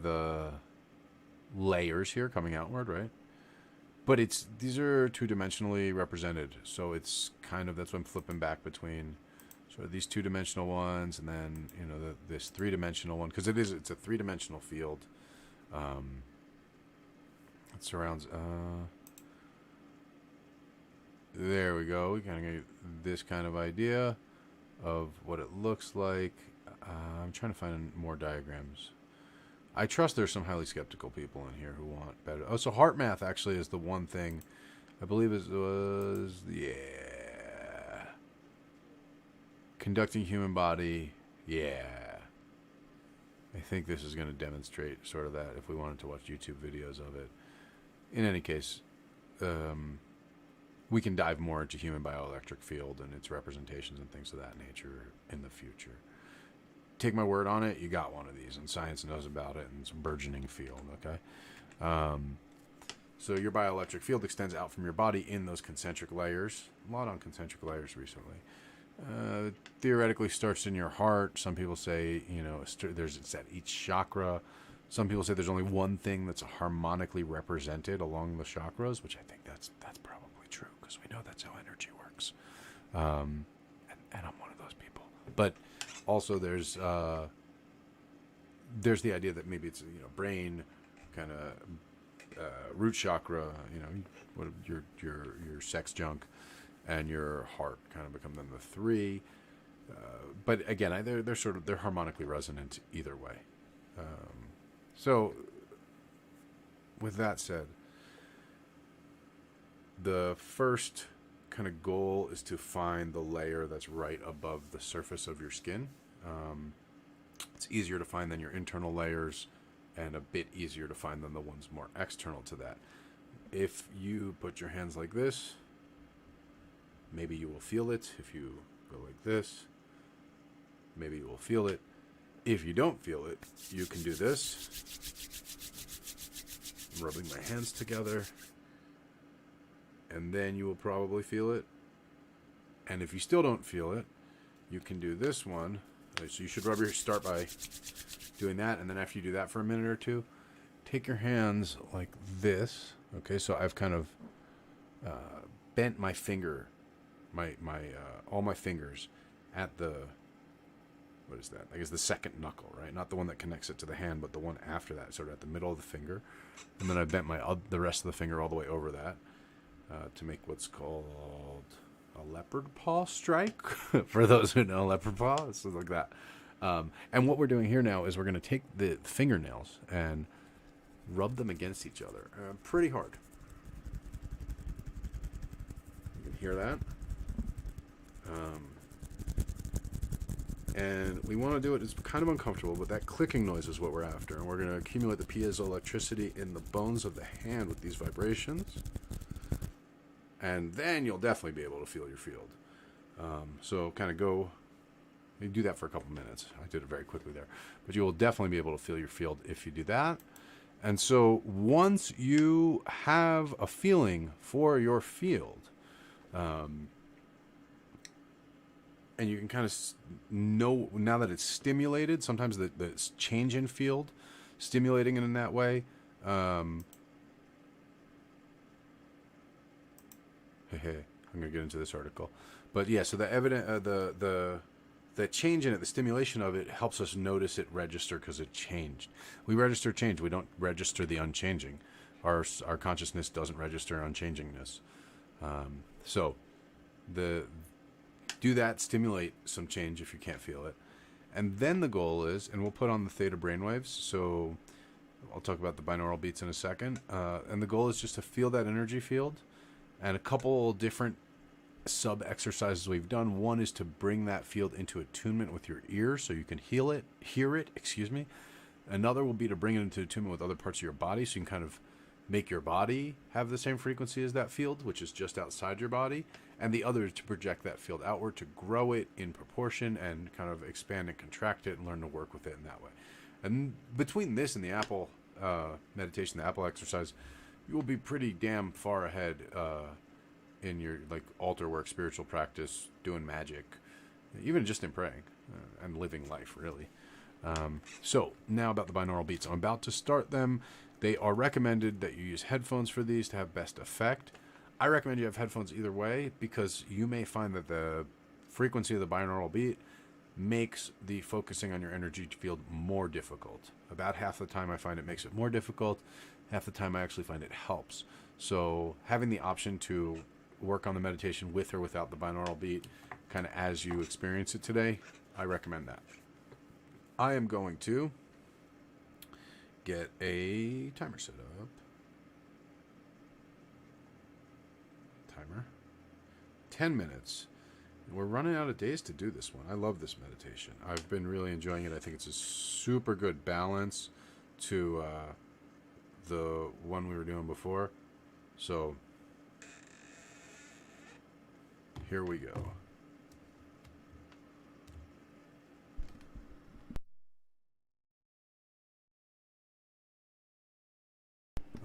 the layers here coming outward, right? But these are two-dimensionally represented, so it's kind of, that's what I'm flipping back between sort of these two-dimensional ones and then this three-dimensional one, because it's a three-dimensional field. It surrounds. There we go. We kind of get this kind of idea of what it looks like. I'm trying to find more diagrams. I trust there's some highly skeptical people in here who want better. Oh, so heart math actually is the one thing. I believe it was, conducting human body, I think this is going to demonstrate sort of that if we wanted to watch YouTube videos of it. In any case, we can dive more into human bioelectric field and its representations and things of that nature in the future. Take my word on it, you got one of these, and science knows about it, and it's a burgeoning field, okay? So your bioelectric field extends out from your body in those concentric layers. A lot on concentric layers recently. Theoretically starts in your heart. Some people say, it's at each chakra. Some people say there's only one thing that's harmonically represented along the chakras, which I think that's probably true, because we know that's how energy works. And I'm one of those people. But also there's the idea that maybe it's brain, kind of root chakra, what your sex junk, and your heart kind of become then the three. But again, they're harmonically resonant either way. So with that said, the first kind of goal is to find the layer that's right above the surface of your skin. It's easier to find than your internal layers, and a bit easier to find than the ones more external to that. If you put your hands like this, maybe you will feel it. If you go like this, maybe you will feel it. If you don't feel it, you can do this. I'm rubbing my hands together, and then you will probably feel it. And if you still don't feel it, you can do this one. So you should start by doing that, and then after you do that for a minute or two, take your hands like this. Okay, so I've kind of bent my finger, all my fingers at the, what is that? I guess the second knuckle, right? Not the one that connects it to the hand, but the one after that, sort of at the middle of the finger. And then I bent the rest of the finger all the way over that to make what's called a leopard paw strike. For those who know leopard paw, it's like that. And what we're doing here now is we're going to take the fingernails and rub them against each other pretty hard. You can hear that. And we want to do it, it's kind of uncomfortable, but that clicking noise is what we're after. And we're going to accumulate the piezoelectricity in the bones of the hand with these vibrations. And then you'll definitely be able to feel your field. So kind of you do that for a couple minutes. I did it very quickly there. But you will definitely be able to feel your field if you do that. And so once you have a feeling for your field, and you can kind of know now that it's stimulated, sometimes the change in field, stimulating it in that way. I'm going to get into this article. But yeah, so the change in it, the stimulation of it helps us notice it register because it changed. We register change. We don't register the unchanging. Our consciousness doesn't register unchangingness. So do that, stimulate some change if you can't feel it. And then the goal is, and we'll put on the theta brainwaves, so I'll talk about the binaural beats in a second. And the goal is just to feel that energy field. And a couple different sub-exercises we've done. One is to bring that field into attunement with your ears so you can hear it. Another will be to bring it into attunement with other parts of your body so you can kind of make your body have the same frequency as that field, which is just outside your body. And the other is to project that field outward, to grow it in proportion and kind of expand and contract it and learn to work with it in that way. And between this and the Apple meditation, the Apple exercise, you will be pretty damn far ahead in your altar work, spiritual practice, doing magic, even just in praying and living life, really. So now about the binaural beats. I'm about to start them. They are recommended that you use headphones for these to have best effect. I recommend you have headphones either way because you may find that the frequency of the binaural beat makes the focusing on your energy field more difficult. About half the time I find it makes it more difficult. Half the time I actually find it helps. So having the option to work on the meditation with or without the binaural beat, kind of as you experience it today, I recommend that. I am going to get a timer set up. Timer. 10 minutes. We're running out of days to do this one. I love this meditation. I've been really enjoying it. I think it's a super good balance to the one we were doing before. So here we go.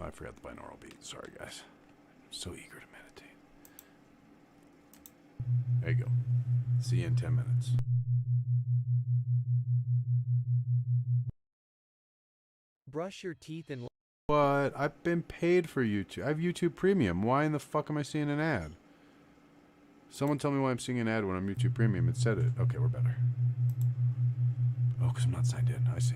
I I forgot the binaural beat. Sorry, guys. I'm so eager to meditate. There you go. See you in 10 minutes.
Brush your teeth and...
What? I've been paid for YouTube. I have YouTube Premium. Why in the fuck am I seeing an ad? Someone tell me why I'm seeing an ad when I'm YouTube Premium. It said it. Okay, we're better. Oh, because I'm not signed in. I see.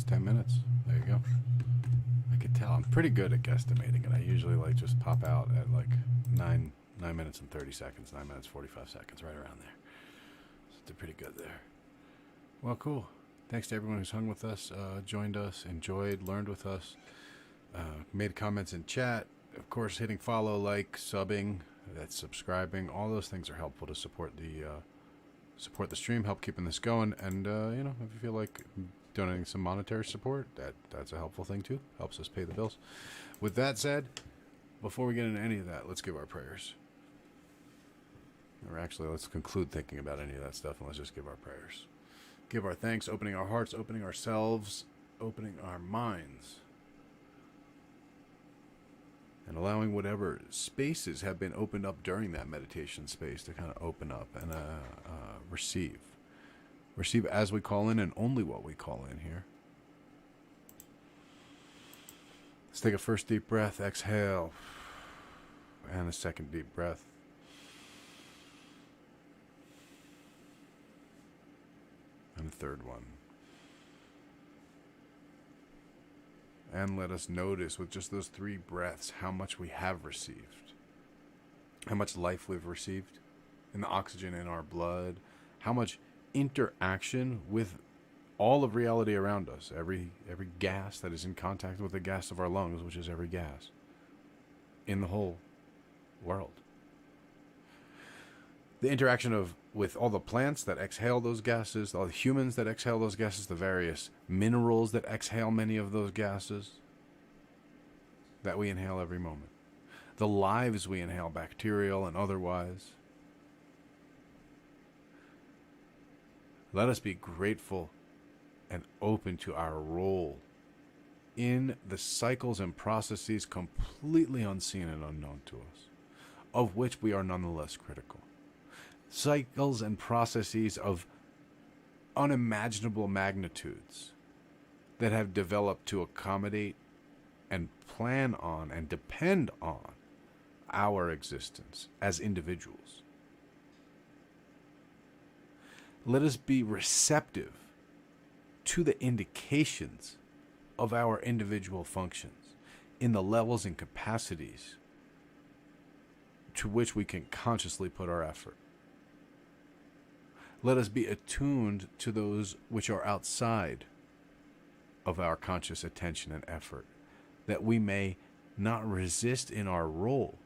That's 10 minutes. There you go. I could tell. I'm pretty good at guesstimating it. I usually just pop out at 9 minutes and 30 seconds, 9 minutes 45 seconds, right around there. So did pretty good there. Well, cool. Thanks to everyone who's hung with us, joined us, enjoyed, learned with us, made comments in chat. Of course, hitting follow, like, subbing, that's subscribing. All those things are helpful to support the stream, help keeping this going. And if you feel like donating some monetary support, that's a helpful thing too. Helps us pay the bills. With that said, before we get into any of that, let's give our prayers. Or actually, let's conclude thinking about any of that stuff and let's just give our prayers. Give our thanks, opening our hearts, opening ourselves, opening our minds, and allowing whatever spaces have been opened up during that meditation space to kind of open up and receive. Receive as we call in and only what we call in here. Let's take a first deep breath, exhale, and a second deep breath. And a third one. And let us notice with just those 3 breaths how much we have received. How much life we've received in the oxygen in our blood. How much interaction with all of reality around us. Every gas that is in contact with the gas of our lungs, which is every gas in the whole world. The interaction with all the plants that exhale those gases, all the humans that exhale those gases, the various minerals that exhale many of those gases that we inhale every moment. The lives we inhale, bacterial and otherwise. Let us be grateful and open to our role in the cycles and processes completely unseen and unknown to us, of which we are nonetheless critical. Cycles and processes of unimaginable magnitudes that have developed to accommodate and plan on and depend on our existence as individuals. Let us be receptive to the indications of our individual functions in the levels and capacities to which we can consciously put our effort. Let us be attuned to those which are outside of our conscious attention and effort, that we may not resist in our role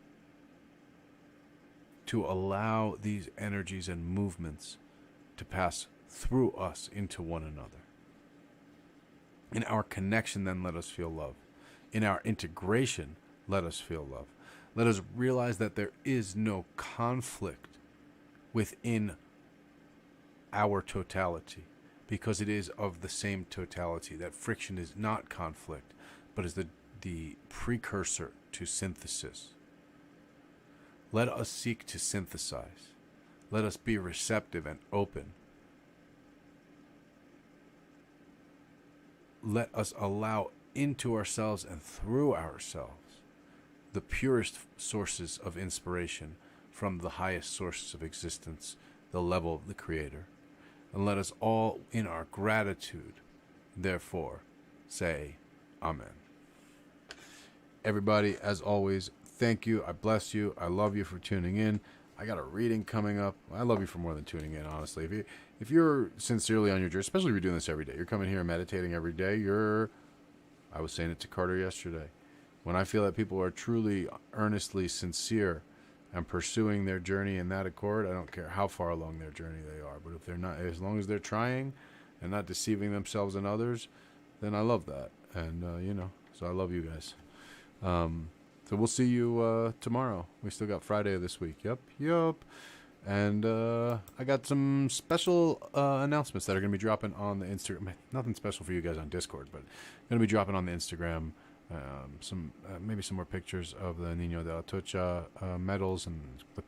to allow these energies and movements to pass through us into one another. In our connection, then, let us feel love. In our integration, let us feel love. Let us realize that there is no conflict within our totality, because it is of the same totality. That friction is not conflict, but is the precursor to synthesis. Let us seek to synthesize. Let us be receptive and open. Let us allow into ourselves and through ourselves the purest sources of inspiration from the highest sources of existence, the level of the Creator. And let us all, in our gratitude, therefore, say Amen. Everybody, as always, thank you. I bless you. I love you for tuning in. I got a reading coming up. I love you for more than tuning in, honestly. If you're sincerely on your journey, especially if you're doing this every day, you're coming here and meditating every day, I was saying it to Carter yesterday, when I feel that people are truly, earnestly sincere and pursuing their journey in that accord, I don't care how far along their journey they are. But if they're not, as long as they're trying and not deceiving themselves and others, then I love that. And, so I love you guys. So we'll see you tomorrow. We still got Friday of this week. Yep. And I got some special announcements that are going to be dropping on the Instagram. Nothing special for you guys on Discord, but going to be dropping on the Instagram. Maybe some more pictures of the Niño de Atocha medals and the